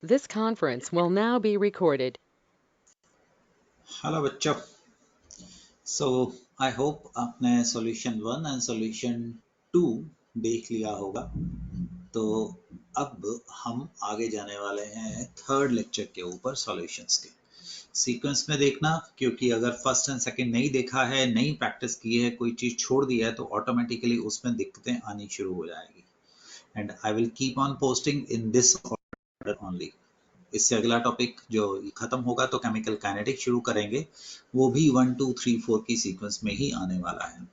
This conference will now be recorded. Hello बच्चों। सो I hope आपने solution 1 and solution 2 देख लिया होगा। तो अब हम आगे जाने वाले हैं थर्ड लेक्चर के ऊपर सॉल्यूशंस के सीक्वेंस में देखना, क्योंकि अगर फर्स्ट एंड सेकंड नहीं देखा है, नहीं प्रैक्टिस की है, कोई चीज़ छोड़ दिया है तो ऑटोमेटिकली उसमें दिक्कतें आनी शुरू हो जाएगी। And I will keep on posting in this order only. इससे अगला टॉपिक जो खत्म होगा तो केमिकल काइनेटिक्स शुरू करेंगे, वो भी 1 2 3 4 की सीक्वेंस में ही आने वाला है।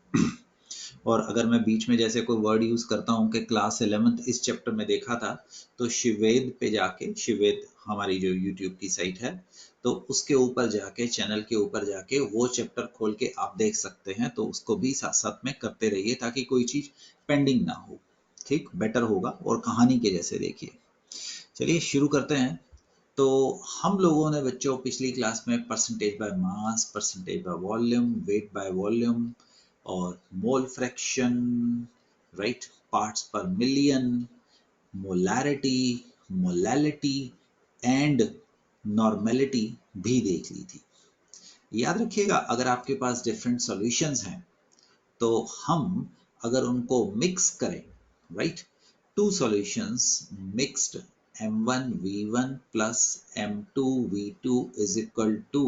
और अगर मैं बीच में जैसे कोई वर्ड यूज करता हूँ कि क्लास 11th इस चैप्टर में देखा था, तो शिवेद पे जाके, शिवेद हमारी जो यूट्यूब की साइट है, तो उसके ऊपर जाके, चैनल के ऊपर जाके वो चैप्टर खोल के आप देख सकते हैं। तो उसको भी साथ साथ में करते रहिए ताकि कोई चीज पेंडिंग ना हो। ठीक, बेटर होगा। और कहानी के जैसे देखिए। चलिए शुरू करते हैं। तो हम लोगों ने बच्चों पिछली क्लास में percentage by mass, percentage by volume, weight by volume और मोल फ्रैक्शन, राइट, पार्ट्स पर million, molarity, molality and normality भी देख ली थी। याद रखिएगा, अगर आपके पास डिफरेंट सॉल्यूशंस हैं तो हम अगर उनको मिक्स करें, right, two solutions mixed m1v1 plus m2v2 is equal to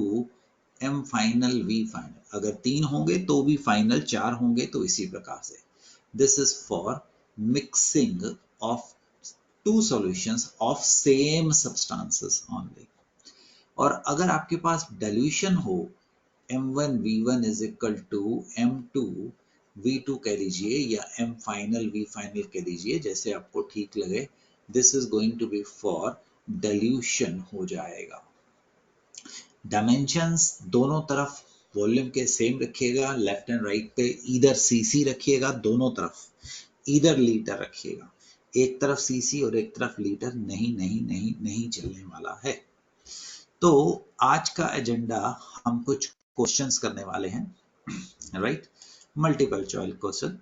m final v final. अगर 3 होंगे तो भी फाइनल 4 होंगे, तो इसी प्रकार से this is for mixing of two solutions of same substances only. और अगर आपके पास डाइल्यूशन हो, m1v1 is equal to m2v2 कह लीजिए, या m फाइनल v फाइनल कह लीजिए, जैसे आपको ठीक लगे, this is going to be for dilution हो जाएगा। डायमेंशंस दोनों तरफ वॉल्यूम के सेम रखिएगा, लेफ्ट एंड राइट पे इधर सीसी रखिएगा, दोनों तरफ इधर लीटर रखिएगा। एक तरफ सीसी और एक तरफ लीटर नहीं नहीं नहीं नहीं चलने वाला है। तो आज का एजेंडा, हम कुछ क्वेश्चंस करने वाले हैं, राइट, मल्टीपल चॉइस क्वेश्चन।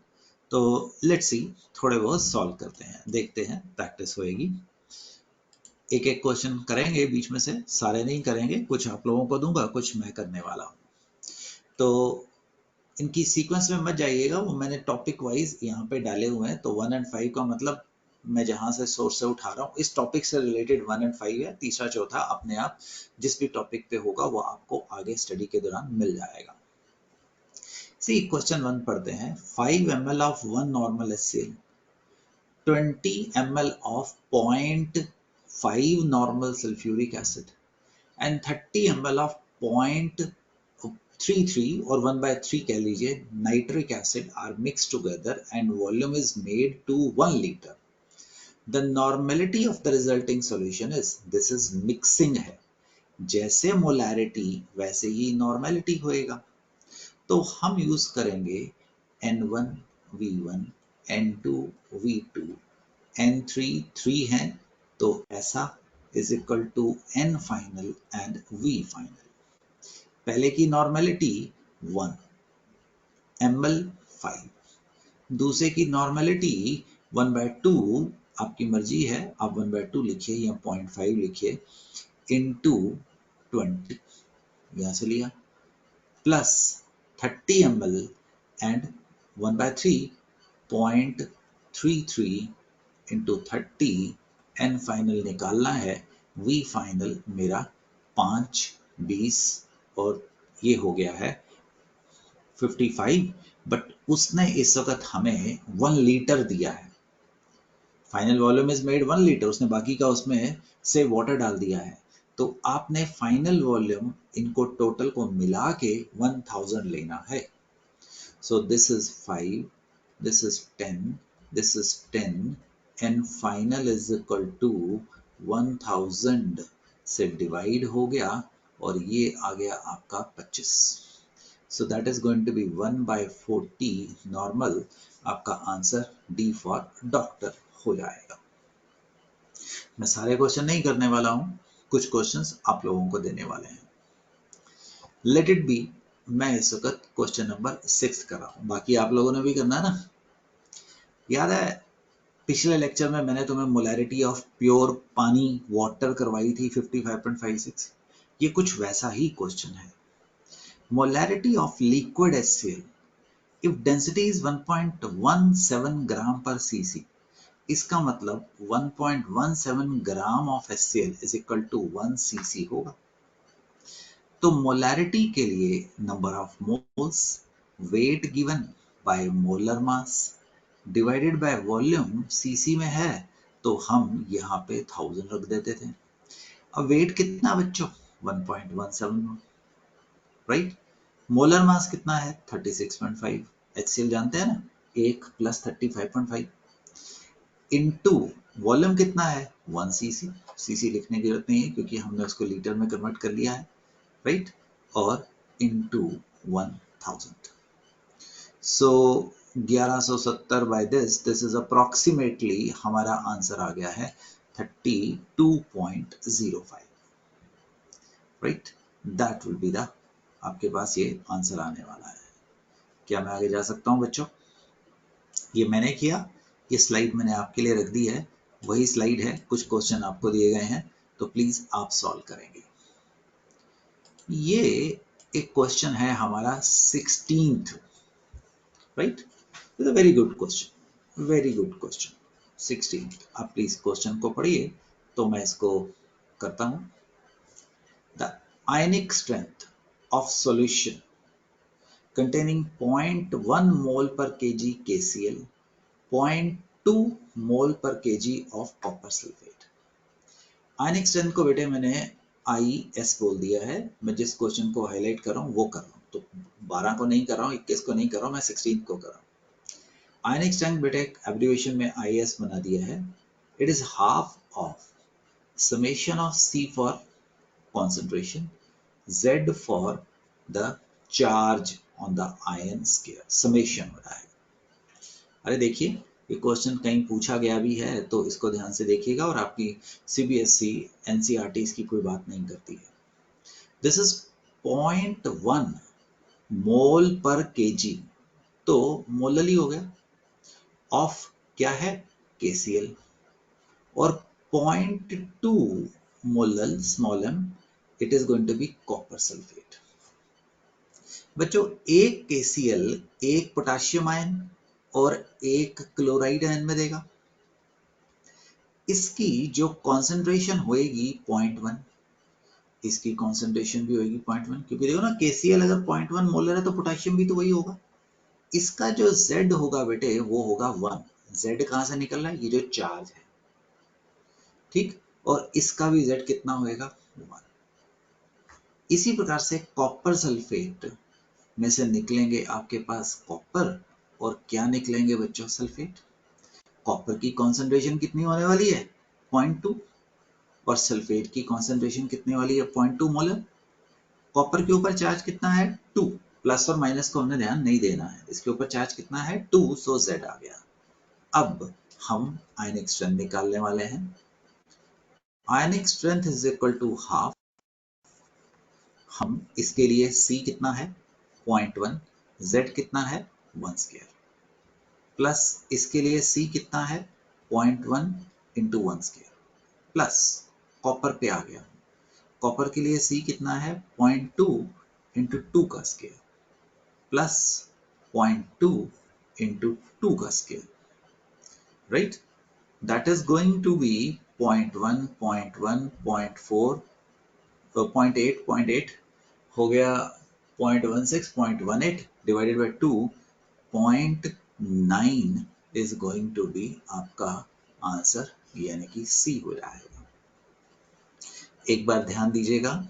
तो लेट्स सी, थोड़े बहुत सॉल्व करते हैं, देखते हैं, प्रैक्टिस होएगी। एक एक क्वेश्चन करेंगे, बीच में से सारे नहीं करेंगे, कुछ आप लोगों को दूंगा, कुछ मैं करने वाला हूँ। तो इनकी सीक्वेंस में मत जाइएगा, वो मैंने टॉपिक वाइज यहाँ पे डाले हुए हैं। तो 1 और 5 का मतलब मैं जहां से सोर्स से उठा रहा हूँ, इस टॉपिक से रिलेटेड 1 और 5 है। तीसरा चौथा अपने आप जिस भी टॉपिक पे होगा वो आपको आगे स्टडी के दौरान मिल जाएगा। सी क्वेश्चन 1 पढ़ते हैं। 5 ml of 1 normal HCl, 20 ml of 0.5 normal sulfuric acid and 30 ml of 0.33 or 1/3 कह लीजिए nitric acid are mixed together and volume is made to 1 liter. The normality of the resulting solution is, this is mixing है, जैसे molarity वैसे ही normality होएगा। तो हम use करेंगे N1v1, N2v2, N3 3 है, तो ऐसा is equal to N final and V final. पहले की नॉर्मेलिटी 1 ml 5, दूसरे की नॉर्मेलिटी 1/2, आपकी मर्जी है, आप 1/2 लिखिए या 0.5 लिखिए, इनटू 20, यहां से लिया, plus 30 ml and 1/3 0.33 into 30, N final निकालना है, वी फाइनल मेरा 5, 20 और ये हो गया है 55। बट उसने इस वक्त हमें 1 लीटर दिया है। Final volume is made 1 litre, उसने बाकी का उसमें से वाटर डाल दिया है। तो आपने फाइनल वॉल्यूम इनको टोटल को मिला के 1000 लेना है। So this is 5, this is 10, this is 10 and final is equal to 1000 से डिवाइड हो गया और ये आ गया आपका 25। So that is going to be 1/40 normal। आपका आंसर डी फॉर डॉक्टर हो जाएगा। मैं सारे क्वेश्चन नहीं करने वाला हूं, कुछ क्वेश्चंस आप लोगों को देने वाले हैं। लेट इट बी, मैं इस वक्त क्वेश्चन नंबर 6 कर रहा हूं, बाकी आप लोगों ने भी करना है ना। याद है पिछले लेक्चर में मैंने तुम्हें मोलैरिटी ऑफ प्योर पानी वाटर करवाई थी 55.56। ये कुछ वैसा ही क्वेश्चन है। Molarity of liquid HCl if density is 1.17 ग्राम पर cc, इसका मतलब 1.17 gram of HCl is equal to 1 cc होगा। तो मोलैरिटी के लिए number of moles, wait given by molar mass divided by volume CC में है, तो हम यहाँ पे 1000 रख देते थे। अब वेट कितना बच्चों? 1.17, राइट। मोलर मास कितना है? 36.5। HCl जानते हैं ना, 1 + 35.5 इनटू वॉल्यूम कितना है? 1 cc। cc लिखने की जरूरत नहीं है क्योंकि हमने उसको लीटर में कन्वर्ट कर लिया है, राइट। और into 1000। So 1170 by this is approximately हमारा आंसर आ गया है 32.05, right. That will be the, आपके पास ये आंसर आने वाला है। क्या मैं आगे जा सकता हूं बच्चों? ये मैंने किया, ये स्लाइड मैंने आपके लिए रख दी है, वही स्लाइड है, कुछ क्वेश्चन आपको दिए गए हैं तो प्लीज आप सॉल्व करेंगे। ये एक क्वेश्चन है हमारा 16th, right. It's a very good question, very good question 16th। आप प्लीज क्वेश्चन को पढ़िए तो मैं इसको करता हूं। The ionic strength of solution containing 0.1 mole per kg KCl, 0.2 mole per kg of copper sulfate। Ionic strength को बेटे मैंने IS बोल दिया है, मैं जिस क्वेश्चन को हाईलाइट कर रहा हूँ वो कर रहा हूँ, तो 12 को नहीं कर रहा हूँ, 21 को नहीं कर रहा हूँ, मैं 16 को कर रहा हूँ। आयनिक स्ट्रेंथ बेटे एब्रिविएशन में IS बना दिया है। It is half of summation of C for concentration, Z for the charge on the ion scale, summation हो रहा है। अरे देखिए, ये क्वेश्चन कहीं पूछा गया भी है तो इसको ध्यान से देखिएगा, और आपकी CBSE NCERT इसकी कोई बात नहीं करती है। दिस इज 0.1 मोल पर केजी, तो मोलली हो गया, ऑफ क्या है? KCl, और 0.2 molal small m, it is going to be copper sulphate. बच्चों एक KCl एक पोटाशियम आयन और एक क्लोराइड आयन में देगा। इसकी जो कॉन्सेंट्रेशन होएगी 0.1, इसकी कॉन्सेंट्रेशन भी होएगी 0.1, क्योंकि देखो ना KCl अगर 0.1 मोलर है तो पोटाशियम भी तो वही होगा। इसका जो Z होगा बेटे वो होगा 1। Z कहां से निकल रहा है? ये जो चार्ज है, ठीक। और इसका भी Z कितना होएगा? 1। इसी प्रकार से कॉपर सल्फेट में से निकलेंगे आपके पास कॉपर, और क्या निकलेंगे बच्चों? सल्फेट। कॉपर की कॉन्सेंट्रेशन कितनी होने वाली है? 0.2, और सल्फेट की कॉन्सेंट्रेशन कितने वाली है? 0.2 मोलर। कॉपर के ऊपर चार्ज कितना है? 2, प्लस और माइनस को हमने ध्यान नहीं देना है, इसके ऊपर चार्ज कितना है? 2, सो Z आ गया। अब हम आयनिक स्ट्रेंथ निकालने वाले हैं। Ionic strength is equal to half, हम इसके लिए C कितना है? 0.1, Z कितना है? 1 स्क्वायर, प्लस इसके लिए C कितना है? 0.1 इंटू 1 स्क्वायर, प्लस कॉपर पे आ गया, कॉपर के लिए C कितना है? 0.2 इंटू 2 का स्क्वायर, प्लस 0.2 इंटू 2 का square, right. That is going to be 0.1, 0.1, 0.4, 0.8 हो गया, 0.16, 0.18 divided by 2, 0.9 is going to be आपका आंसर, यानी कि C हो जाएगा। एक बार ध्यान दीजिएगा,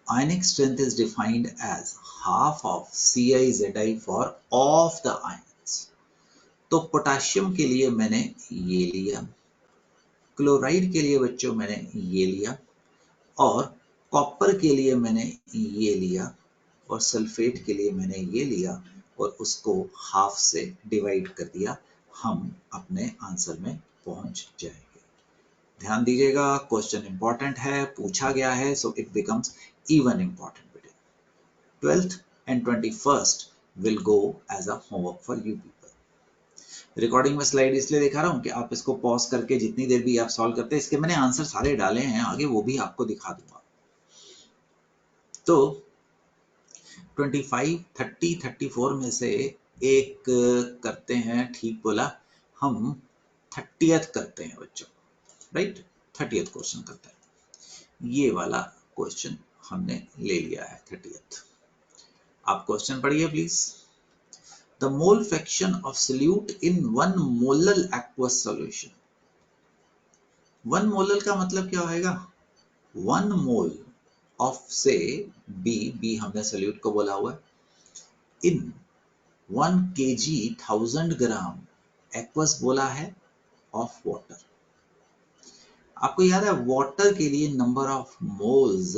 ionic strength is defined as half of CiZi for of the ions। तो पोटाशियम के लिए मैंने ये लिया, क्लोराइड के लिए बच्चों मैंने ये लिया, और कॉपर के लिए मैंने ये लिया, और सल्फेट के लिए मैंने ये लिया, और उसको हाफ से डिवाइड कर दिया। हम अपने आंसर में पहुंच जाएंगे। ध्यान दीजिएगा, क्वेश्चन इंपॉर्टेंट है, पूछा गया है, so it becomes even important बेटे। 12th and 21st will go as a homework for you people। Recording में स्लाइड इसलिए दिखा रहा हूँ कि आप इसको पॉज करके जितनी देर भी आप सॉल्व करते हैं, इसके मैंने आंसर सारे डाले हैं आगे, वो भी आपको दिखा दूंगा। तो 25, 30, 34 में से एक करते हैं, ठीक बोला, हम 30th करते हैं बच्चों, राइट, 30th क्वेश्चन करते हैं। ये वाला क्वेश्चन हमने ले लिया है 30th। आप क्वेश्चन पढ़िए please. The mole fraction of solute in 1 molar aqueous solution. 1 molar का मतलब क्या होएगा? 1 मोल ऑफ से बी हमने सोल्यूट को बोला हुआ है, इन 1 kg 1000 ग्राम एक्वस बोला है ऑफ वाटर। आपको याद है वाटर के लिए नंबर ऑफ मोल्स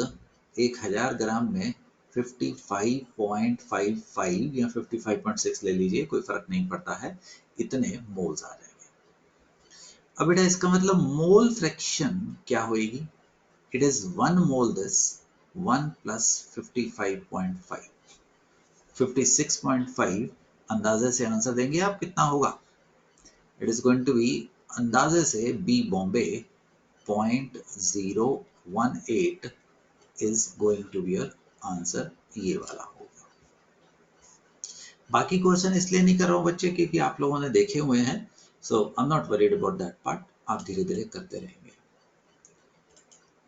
1000 ग्राम में 55.55 या 55.6 ले लीजिए, कोई फर्क नहीं पड़ता है, इतने मोल्स आ जाएंगे। अब बेटा इसका मतलब मोल फ्रैक्शन क्या होगी? It is 1 mole this 1 plus 55.5, 56.5 अंदाजे से आंसर देंगे आप, कितना होगा? It is going to be, अंदाजे से बी बॉम्बे 0.018 is going to be your answer, ये वाला होगा। बाकी क्वेश्चन इसलिए नहीं कर रहा हूँ बच्चे क्योंकि आप लोगों ने देखे हुए हैं, so I am not worried about that part, आप धीरे धीरे करते रहेंगे।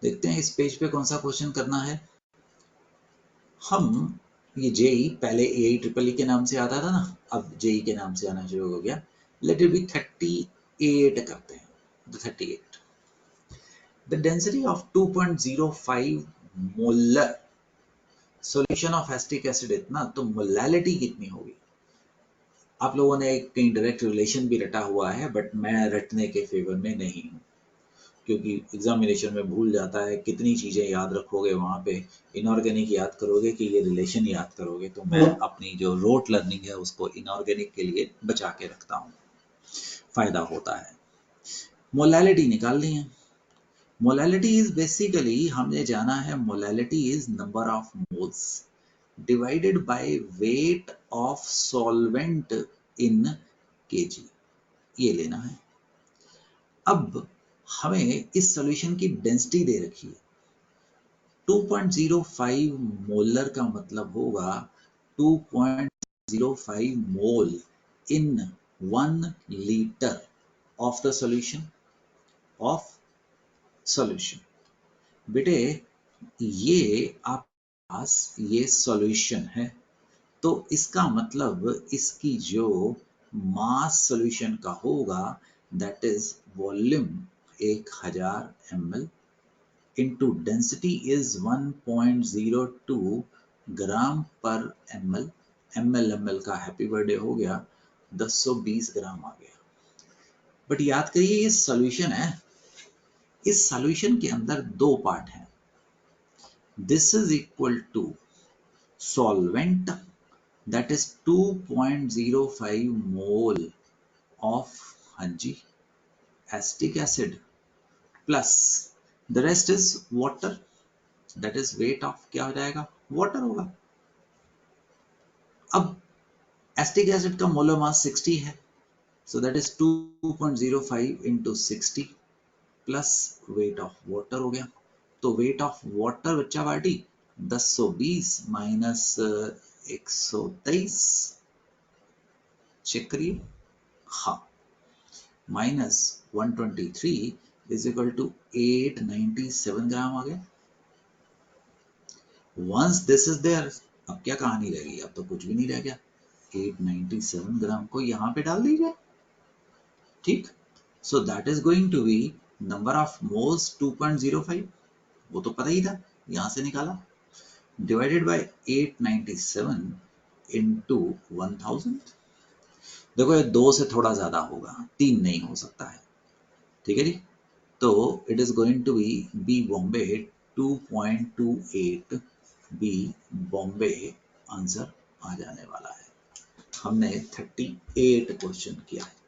देखते हैं इस पेज पे कौन सा क्वेश्चन करना है। हम ये जेई पहले AIEEE के नाम से आता था ना, अब जेई के नाम से आना शुरू हो गया। लेट इट बी 38 करते हैं, 38। The density of 2.05 molar solution of acetic acid इतना, तो मोलैलिटी कितनी होगी? आप लोगों ने कहीं डायरेक्ट रिलेशन भी रटा हुआ है, बट मैं रटने के फेवर में नहीं हूँ क्योंकि एग्जामिनेशन में भूल जाता है, कितनी चीजें याद रखोगे वहां पे, इनऑर्गेनिक याद करोगे कि ये रिलेशन याद करोगे, तो मैं अपनी जो रोट लर्निंग है उसको इनऑर्गेनिक के लिए बचा के रखता हूँ, फायदा होता है। मोलैलिटी निकालनी है। मोलैलिटी इज बेसिकली, हमने जाना है molality is number of moles divided by weight of solvent in KG, ये लेना है। अब हमें इस सॉल्यूशन की डेंसिटी दे रखी है 2.05 मोलर का मतलब होगा 2.05 मोल इन 1 litre of the solution, of solution. बेटे ये आप पास ये सॉल्यूशन है, तो इसका मतलब इसकी जो मास सॉल्यूशन का होगा that is volume 1000 ml into density is 1.02 ग्राम पर ml, ml का हैप्पी बर्थडे हो गया, 1020 ग्राम आ गया। बट याद करिए ये सॉल्यूशन है, इस सॉल्यूशन के अंदर दो पार्ट हैं। This is equal to solvent that is 2.05 mole of hanji acetic acid plus the rest is water, that is weight of क्या हो जाएगा? water होगा। अब acetic acid का मोलर मास 60 है, so that is 2.05 into 60 plus weight of water हो गया। तो वेट ऑफ वाटर बच्चा पार्टी 1020 माइनस 123, चेक करिए, हाँ, minus 123 is equal to 897 gram आ गया। वंस दिस इज देयर, अब क्या कहानी रह गई? अब तो कुछ भी नहीं रह गया, 897 ग्राम को यहाँ पे डाल दीजिए, ठीक। So that is going to be number of moles 2.05, वो तो पता ही था, यहां से निकाला, डिवाइडेड बाय 897 इंटू 1000। देखो ये 2 से थोड़ा ज्यादा होगा, 3 नहीं हो सकता है, ठीक है जी। तो it is going to be B Bombay 2.28, B Bombay answer आ जाने वाला है। हमने 38 क्वेश्चन किया है।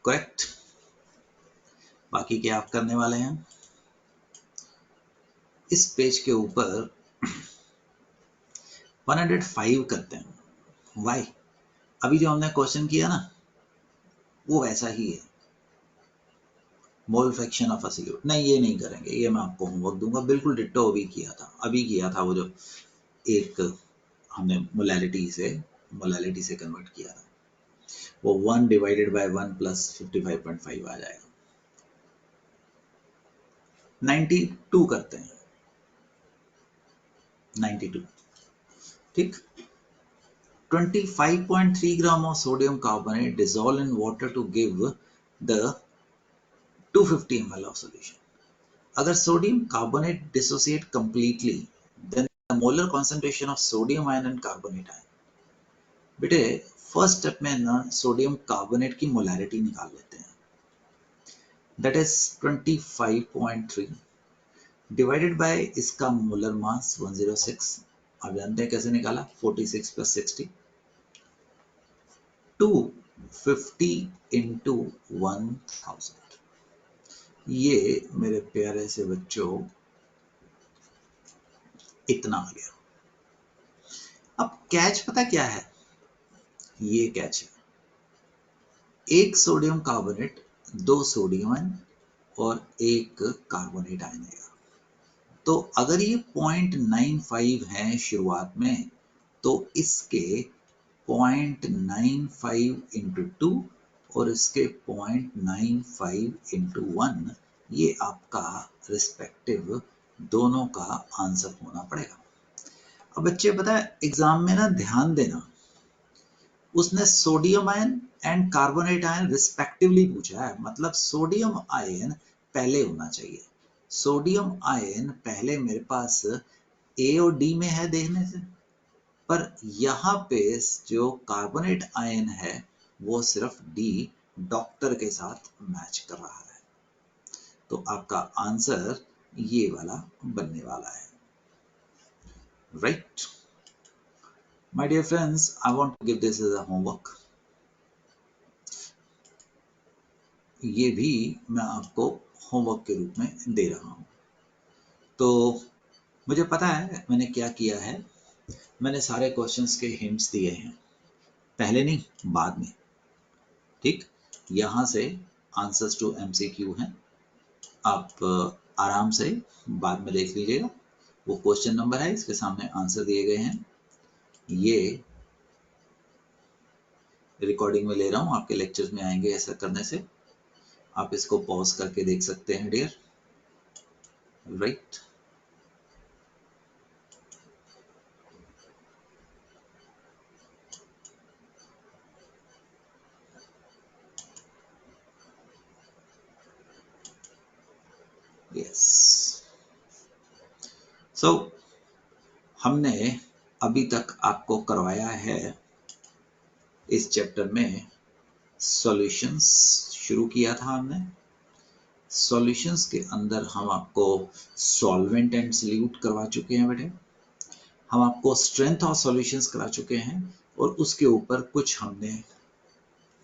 करेक्ट। बाकी क्या आप करने वाले हैं? इस पेज के ऊपर 105 करते हैं। वाई? अभी जो हमने क्वेश्चन किया ना वो ऐसा ही है, mole fraction of a solute. नहीं, ये नहीं करेंगे, ये मैं आपको होमवर्क दूंगा। बिल्कुल डिट्टो अभी किया था वो जो एक हमने मोलैलिटी से कन्वर्ट किया था, वो 1 डिवाइडेड बाय 1 प्लस 55.5 आ जाएगा। 92 करते हैं, 92। ठीक। 25.3 ग्राम of sodium carbonate dissolved in water to give the 250 ml of solution. अगर sodium carbonate dissociate completely, then the molar concentration of sodium ion and carbonate ion. बेटे फर्स्ट स्टेप में ना sodium carbonate की molarity निकाल लेते हैं, that is 25.3 divided by इसका molar mass 106। आप जानते हैं कैसे निकाला, 46 प्लस 60, 250 इंटू 1000। ये मेरे प्यारे से बच्चों इतना आ गया। अब कैच पता क्या है, ये कैच है, एक सोडियम कार्बोनेट, 2 सोडियम आयन और एक कार्बोनेट आयन है। तो अगर ये 0.95 है शुरुआत में, तो इसके 0.95 इंटू 2 और इसके 0.95 इंटू 1, ये आपका रिस्पेक्टिव दोनों का आंसर होना पड़ेगा। अब बच्चे पता है एग्जाम में ना ध्यान देना, उसने sodium ion and carbonate ion respectively पूछा है, मतलब सोडियम आयन पहले होना चाहिए। सोडियम आयन पहले मेरे पास ए और डी में है देखने से, पर यहाँ पे जो कार्बोनेट आयन है वो सिर्फ डी डॉक्टर के साथ मैच कर रहा है। तो आपका आंसर ये वाला बनने वाला है, right? My dear friends, I want to give this as a homework. ये भी मैं आपको होमवर्क के रूप में दे रहा हूं। तो मुझे पता है मैंने क्या किया है, मैंने सारे क्वेश्चंस के हिंट्स दिए हैं, पहले नहीं बाद में। ठीक, यहां से आंसर्स टू एमसीक्यू हैं, आप आराम से बाद में देख लीजिएगा। वो क्वेश्चन नंबर है, इसके सामने आंसर दिए गए हैं। ये रिकॉर्डिंग में ले रहा हूं, आपके लेक्चर्स में आएंगे ऐसा करने से। आप इसको पॉज करके देख सकते हैं डियर, राइट? यस। सो हमने अभी तक आपको करवाया है इस चैप्टर में सॉल्यूशंस शुरू किया था हमने। सॉल्यूशंस के अंदर हम आपको सॉल्वेंट एंड सॉल्यूट करवा चुके हैं बेटे, हम आपको स्ट्रेंथ ऑफ सॉल्यूशंस करा चुके हैं, और उसके ऊपर कुछ हमने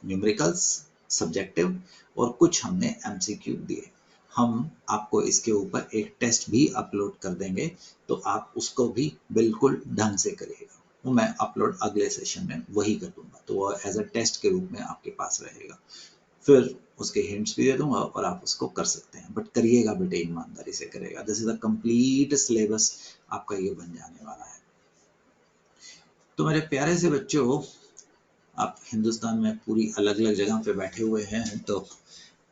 न्यूमेरिकल्स सब्जेक्टिव और कुछ हमने एमसीक्यू दिए। हम आपको इसके ऊपर एक टेस्ट भी अपलोड कर देंगे, तो आप उसको भी बिल्कुल ढंग से करिएगा। वो मैं अपलोड अगले सेशन में वही कर दूंगा, तो वो एज अ टेस्ट के रूप में आपके पास रहेगा। फिर उसके हिंट्स भी दे दूंगा और आप उसको कर सकते हैं, बट करिएगा बेटे, ईमानदारी से करेगा। This is the complete syllabus आपका ये बन जाने वाला है। तो मेरे प्यारे से बच्चों, आप हिंदुस्तान में पूरी अलग अलग जगह पे बैठे हुए हैं, तो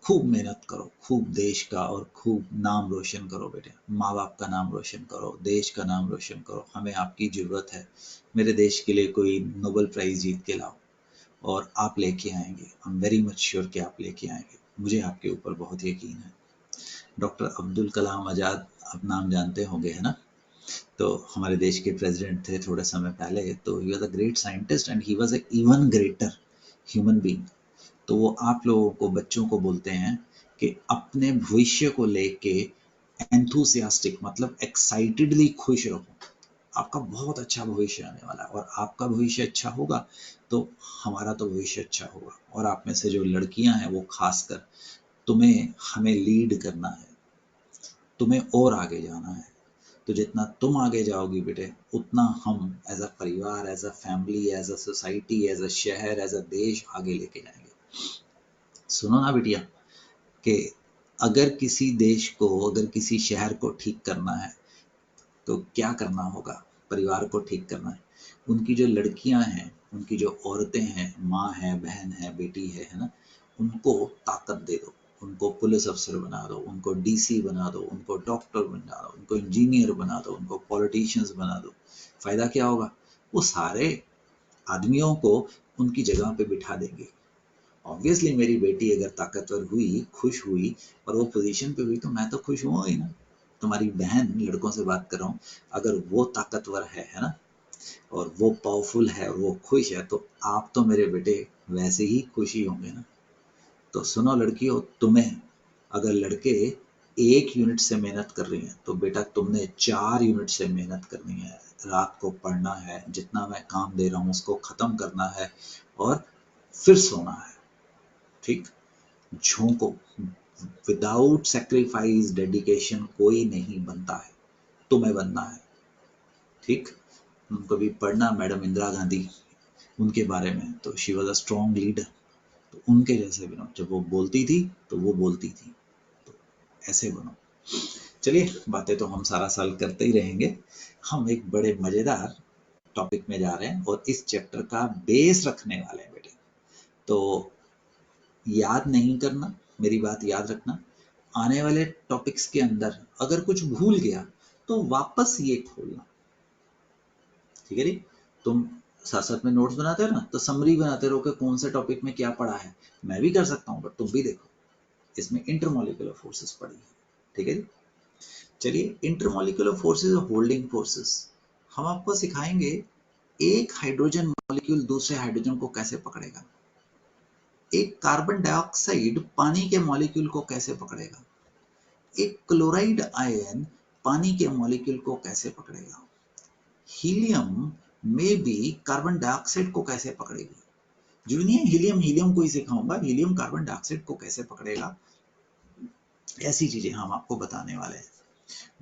खूब मेहनत करो, खूब देश का और खूब नाम रोशन करो बेटे। माँ बाप का नाम रोशन करो, देश का नाम रोशन करो। हमें आपकी जरूरत है। मेरे देश के लिए कोई नोबेल प्राइज जीत के लाओ, और आप लेके आएंगे। I am very much sure कि आप लेके आएंगे, मुझे आपके ऊपर बहुत यकीन है। डॉक्टर अब्दुल कलाम आज़ाद आप नाम जानते होंगे, है ना? तो हमारे देश के प्रेसिडेंट थे थोड़े समय पहले, तो he was a great scientist and he was a even greater human being. तो वो आप लोगों को, बच्चों को बोलते हैं कि अपने भविष्य को लेके एंथुसियास्टिक, मतलब एक्साइटेडली खुश रहो। आपका बहुत अच्छा भविष्य आने वाला है, और आपका भविष्य अच्छा होगा तो हमारा तो भविष्य अच्छा होगा। और आप में से जो लड़कियां हैं वो खासकर, तुम्हें हमें लीड करना है, तुम्हें और आगे जाना है। तो जितना तुम आगे जाओगी बेटे, उतना हम एज अ परिवार, as a family, as a society, as a शहर, एज अ देश आगे लेके जाएंगे। सुनो ना बिटिया, कि अगर किसी देश को, अगर किसी शहर को ठीक करना है तो क्या करना होगा? परिवार को ठीक करना है, उनकी जो लड़कियां हैं, उनकी जो औरतें हैं, माँ है, बहन है, बेटी है ना, उनको ताकत दे दो, उनको पुलिस अफसर बना दो, उनको डीसी बना दो, उनको डॉक्टर बना दो, उनको इंजीनियर बना दो, उनको पॉलिटिशियंस बना दो। फायदा क्या होगा? वो सारे आदमियों को उनकी जगह पे बिठा देंगे। ऑब्वियसली मेरी बेटी अगर ताकतवर हुई, खुश हुई और वो पोजीशन पे हुई तो मैं तो खुश हुआ ही ना। तुम्हारी बहन, लड़कों से बात कर रहा हूँ, अगर वो ताकतवर है ना, और वो पावरफुल है और वो खुश है, तो आप तो मेरे बेटे वैसे ही खुशी होंगे ना। तो सुनो लड़कियों, तुम्हें अगर लड़के 1 यूनिट से मेहनत कर रही हैं तो बेटा तुमने 4 यूनिट से मेहनत करनी है। रात को पढ़ना है, जितना मैं काम दे रहा हूँ उसको खत्म करना है और फिर सोना है। ठीक? झोंको, विदाउट सेक्रीफाइस, डेडिकेशन कोई नहीं बनता है, तुम्हें बनना है। ठीक? उनको भी पढ़ना मैडम इंदिरा गांधी, उनके बारे में, तो she was a strong leader, तो उनके जैसे बनो। जब वो बोलती थी तो वो बोलती थी, तो ऐसे बनो। चलिए, बातें तो हम सारा साल करते ही रहेंगे। हम एक बड़े मजेदार टॉपिक में जा रहे हैं और इस चैप्टर का बेस रखने वाले हैं बेटे। तो याद नहीं करना, मेरी बात याद रखना, आने वाले टॉपिक्स के अंदर अगर कुछ भूल गया तो वापस ये खोलना। ठीक है जी? तुम साथ साथ में नोट्स बनाते हो ना, तो समरी बनाते रहो कि कौन से टॉपिक में क्या पढ़ा है। मैं भी कर सकता हूँ, बट तुम भी देखो। इसमें इंटरमोलिकुलर फोर्सेस पढ़ी है। ठीक है जी? चलिए, इंटरमोलिकुलर फोर्सेस और होल्डिंग फोर्सेस हम आपको सिखाएंगे। एक हाइड्रोजन मॉलिक्यूल दूसरे हाइड्रोजन को कैसे पकड़ेगा, एक कार्बन डाइऑक्साइड पानी के मॉलिक्यूल को कैसे पकड़ेगा, एक क्लोराइड आयन पानी के मॉलिक्यूल को कैसे पकड़ेगा, हीलियम में भी कार्बन डाइऑक्साइड को कैसे पकड़ेगी। जो नहीं है हीलियम को ही सिखाऊंगा, हीलियम कार्बन डाइऑक्साइड को कैसे पकड़ेगा, ऐसी चीजें हम आपको बताने वाले हैं।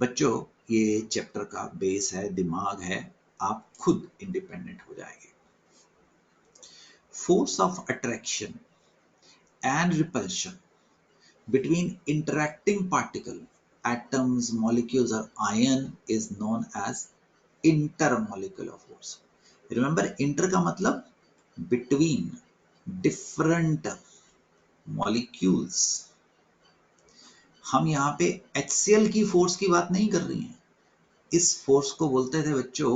बच्चों, ये चैप्टर का बेस है, दिमाग है, आप खुद इंडिपेंडेंट हो जाएंगे। Force of attraction and repulsion between interacting particle, atoms, molecules or ion is known as intermolecular force. Remember, inter का मतलब between different molecules. हम यहाँ पे HCl की फोर्स की बात नहीं कर रही हैं। इस फोर्स को बोलते थे बच्चों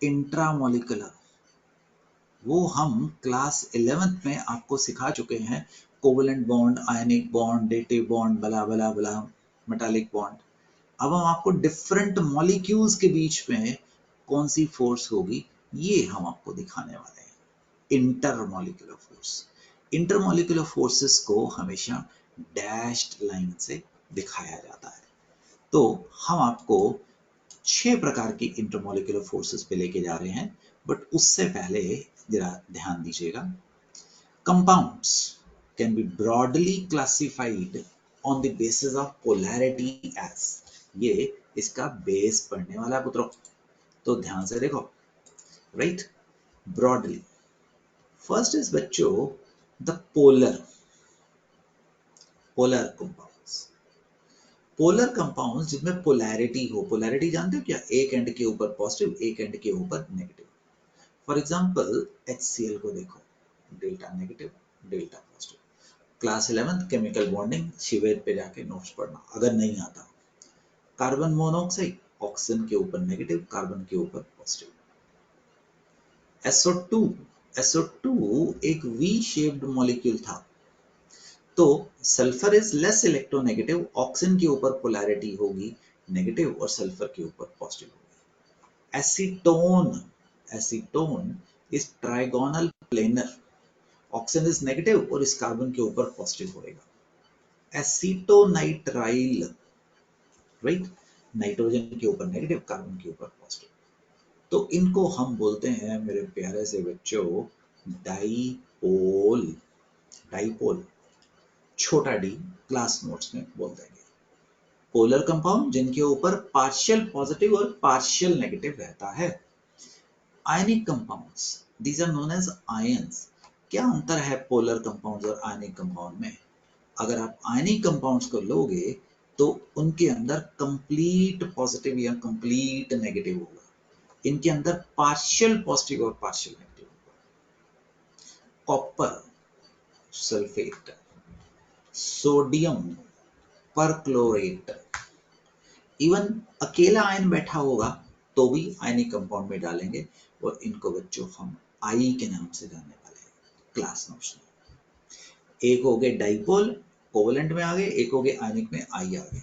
इंट्रामोलिकुलर। वो हम क्लास 11th में आपको सिखा चुके हैं। Covalent bond, ionic bond, dative bond, बला बला बला, मेटालिक बॉन्ड। अब हम आपको डिफरेंट मॉलिक्यूल्स के बीच में कौन सी फोर्स होगी, ये हम आपको दिखाने वाले हैं। Intermolecular force. इंटरमॉलिक्यूलर फोर्सेस को हमेशा डैश्ड लाइन से दिखाया जाता है। तो हम आपको 6 प्रकार की इंटरमॉलिक्यूलर फोर्सेस पे लेके जा रहे हैं, बट उससे पहले जरा ध्यान दीजिएगा। Compounds can be broadly classified on the basis of polarity as. ये इसका बेस पढ़ने वाला पुत्रों, तो ध्यान से देखो। राइट? ब्रॉडली फर्स्ट इज बच्चों the polar compounds. Polar compounds जिनमें पोलैरिटी हो। पोलैरिटी जानते हो क्या? एक एंड के ऊपर पॉजिटिव, एक एंड के ऊपर नेगेटिव। फॉर एग्जांपल HCl को देखो, delta negative, delta positive. Class 11th chemical bonding शिविर पे जाके नोट्स पढ़ना अगर नहीं आता। कार्बन मोनोऑक्साइड, ऑक्सीजन के ऊपर नेगेटिव, कार्बन के ऊपर पॉजिटिव। SO2 एक वी शेप्ड मॉलिक्यूल था, तो sulphur is less electronegative, oxygen के ऊपर पोलैरिटी होगी नेगेटिव और सल्फर के ऊपर पॉजिटिव होगी। Acetone is trigonal planar, oxygen is negative और इस कार्बन के ऊपर पॉजिटिव होएगा। एसीटोनाइट्राइल, राइट, नाइट्रोजन के ऊपर नेगेटिव, कार्बन के ऊपर पॉजिटिव। तो इनको हम बोलते हैं मेरे प्यारे से बच्चों डाइपोल। छोटा डी क्लास नोट्स में बोल देंगे। पोलर कंपाउंड जिनके ऊपर पार्शियल पॉजिटिव और पार्शियल नेगेटिव रहता है। Ionic compounds, these are known as ions. क्या अंतर है पोलर कंपाउंड्स और आयनिक कंपाउंड में? अगर आप आयनिक कंपाउंड्स को लोगे तो उनके अंदर कंप्लीट पॉजिटिव या कंप्लीट नेगेटिव होगा, इनके अंदर पार्शियल पॉजिटिव और पार्शियल नेगेटिव होगा। Copper sulphate, sodium perchlorate, even अकेला आयन बैठा होगा तो भी आयनिक कंपाउंड में डालेंगे, और इनको बच्चों हम आई के नाम से जानने वाले हैं, क्लास नोशन। एक हो गए डाइपोल, कोवेलेंट में आ गए, एक हो गए आयनिक में, आई आ गए।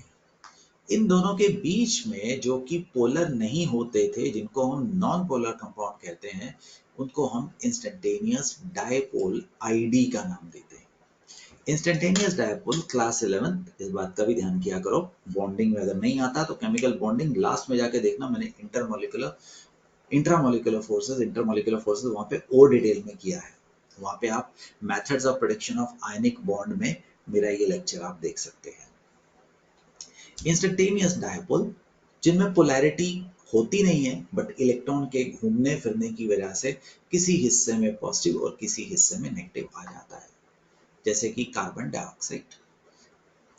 इन दोनों के बीच में जो कि पोलर नहीं होते थे, जिनको हम नॉन पोलर कंपाउंड कहते हैं, उनको हम इंस्टेंटेनियस डायपोल आईडी का नाम देते हैं। इंस्टेंटेनियस डायपोल क्लास 11, इस बात का भी ध्यान किया करो, बॉन्डिंग में अगर नहीं आता तो केमिकल बॉन्डिंग लास्ट में जाके देखना, मैंने इंट्रामोलिकुलर फोर्सेस वहां पे और डिटेल में किया है। वहां पे आप methods of production of ionic bond में मेरा ये लेक्चर आप देख सकते हैं। इंस्टेंटेनियस डायपोल जिनमें पोलैरिटी होती नहीं है, बट इलेक्ट्रॉन के घूमने फिरने की वजह से किसी हिस्से में पॉजिटिव और किसी हिस्से में नेगेटिव आ जाता है, जैसे कि carbon dioxide,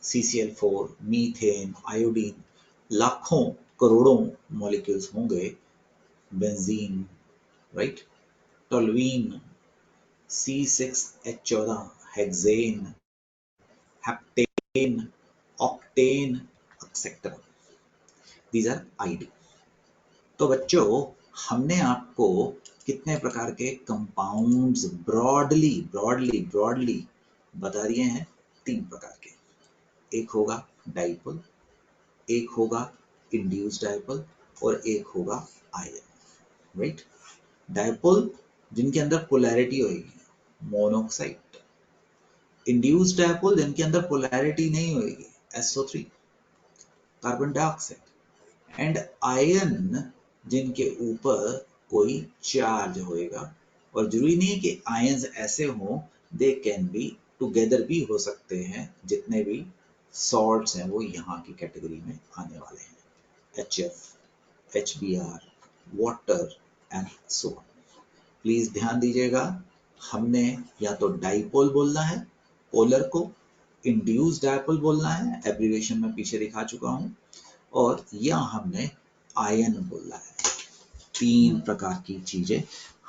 CCl4, methane, iodine, लाखों करोड़ों मॉलिक्यूल्स होंगे, benzene, right, toluene, C6H14, hexane, heptane, octane, etcetera. These are ID. तो बच्चों, हमने आपको कितने प्रकार के कंपाउंड्स ब्रॉडली बता दिए हैं? 3 प्रकार के। एक होगा डाइपोल, एक होगा इंड्यूस्ड डाइपोल, और एक होगा आयन, राइट। डाइपोल जिनके अंदर पोलैरिटी होगी, मोनोऑक्साइड। इंड्यूस्ड डाइपोल जिनके अंदर पोलैरिटी नहीं होगी, SO3, carbon dioxide. And ion जिनके ऊपर कोई चार्ज होएगा, और जरूरी नहीं है कि आयंस ऐसे हों, दे कैन बी टुगेदर भी हो सकते हैं। जितने भी सॉल्ट्स हैं वो यहाँ की कैटेगरी में आने वाले हैं, HF, HBr, water and so on. Please ध्यान दीजिएगा, हमने या तो डाइपोल बोलना है पोलर को, इंड्यूस्ड डाइपोल बोलना है, एब्रिविएशन में पीछे दिखा चुका हूं, और या हमने आयन बोलना है। 3 प्रकार की चीजें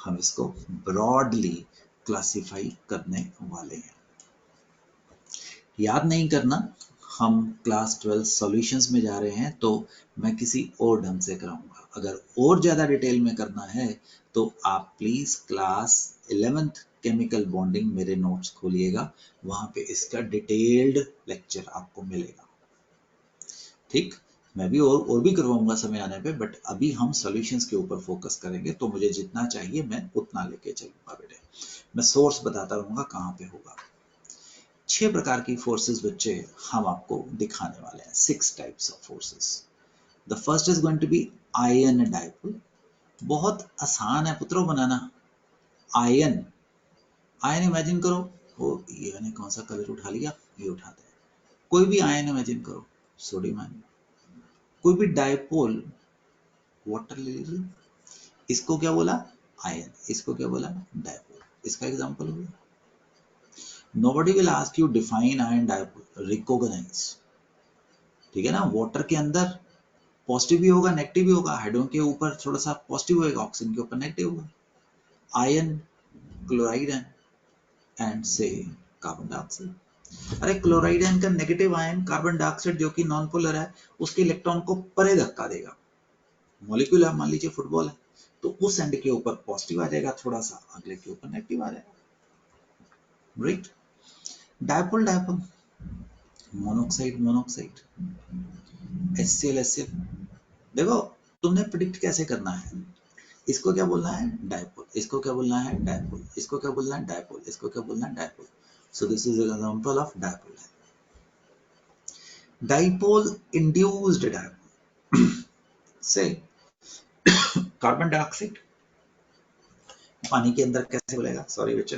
हम इसको ब्रॉडली क्लासिफाई करने वाले हैं। याद नहीं करना, हम क्लास 12 सॉल्यूशंस में जा रहे हैं, तो मैं किसी और ढंग से कराऊंगा। अगर और ज्यादा डिटेल में करना है तो आप please class 11th chemical bonding मेरे नोट्स खोलिएगा, वहां पे इसका डिटेल्ड लेक्चर आपको मिलेगा। ठीक, मैं भी और भी करवाऊंगा समय आने पे, बट अभी हम सॉल्यूशंस के ऊपर फोकस करेंगे, तो मुझे जितना चाहिए मैं उतना लेके चलूंगा बेटे। मैं सोर्स बताता रहूंगा कहाँ पे होगा। 6 प्रकार की फोर्सेस बच्चे हम आपको दिखाने वाले हैं, 6 types of forces. The first is going to be ion dipole. बहुत आसान है पुत्रों बनाना। आयन, आयन इमेजिन करो, वो ये मैंने कौन सा कलर उठा लिया, ये उठाते हैं। कोई भी आयन इमेजिन करो, सोडियम आयन। कोई भी डाइपोल, वाटर ले लीजिए, इसको क्या बोला? आयन। इसको क्या बोला? डाइपोल। इसका एग्जांपल हो गया। Nobody will ask you define ion dipole, recognize, ठीक है ना। वाटर के अंदर पॉजिटिव भी होगा नेगेटिव भी होगा, हाइड्रोजन के ऊपर थोड़ा सा पॉजिटिव होगा, ऑक्सीजन के ऊपर नेगेटिव होगा। आयन, क्लोराइड एंड से कार्बन डाइऑक्साइड। अरे क्लोराइड आयन का नेगेटिव आयन कार्बन डाइऑक्साइड जो कि नॉन पोलर है, उसके इलेक्ट्रॉन को परे धक्का देगा। मॉलिक्यूल है, मान लीजिए फुटबॉल है, तो उस एंड के ऊपर पॉजिटिव आ जाएगा थोड़ा सा, अगले के ऊपर नेगेटिव आ जाएगा, right. Dipole dipole, monoxide monoxide, HCl। देखो, तुमने प्रिडिक्ट कैसे करना है, इसको क्या बोलना है? डाइपोल। इसको क्या बोलना है? डाइपोल। इसको क्या बोलना है? डाइपोल। इसको क्या बोलना है? Dipole. So this is an example of dipole. Dipole induced dipole से कार्बन डाइऑक्साइड पानी के अंदर कैसे बोलेगा, सॉरी बच्चे,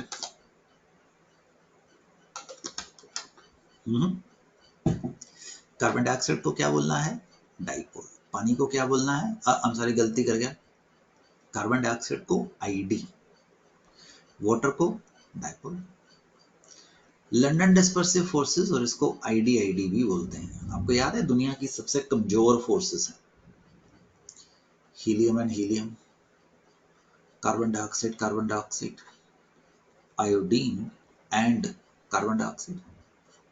कार्बन डाइऑक्साइड को क्या बोलना है? डाइपोल। पानी को क्या बोलना है? सॉरी, गलती कर गया, कार्बन डाइऑक्साइड को आईडी, वाटर को डाइपोल। लंदन डिस्पर्सिव फोर्सेस, और इसको आईडी भी बोलते हैं। आपको याद है दुनिया की सबसे कमजोर फोर्सेस हैं helium and helium, carbon dioxide, iodine and carbon dioxide.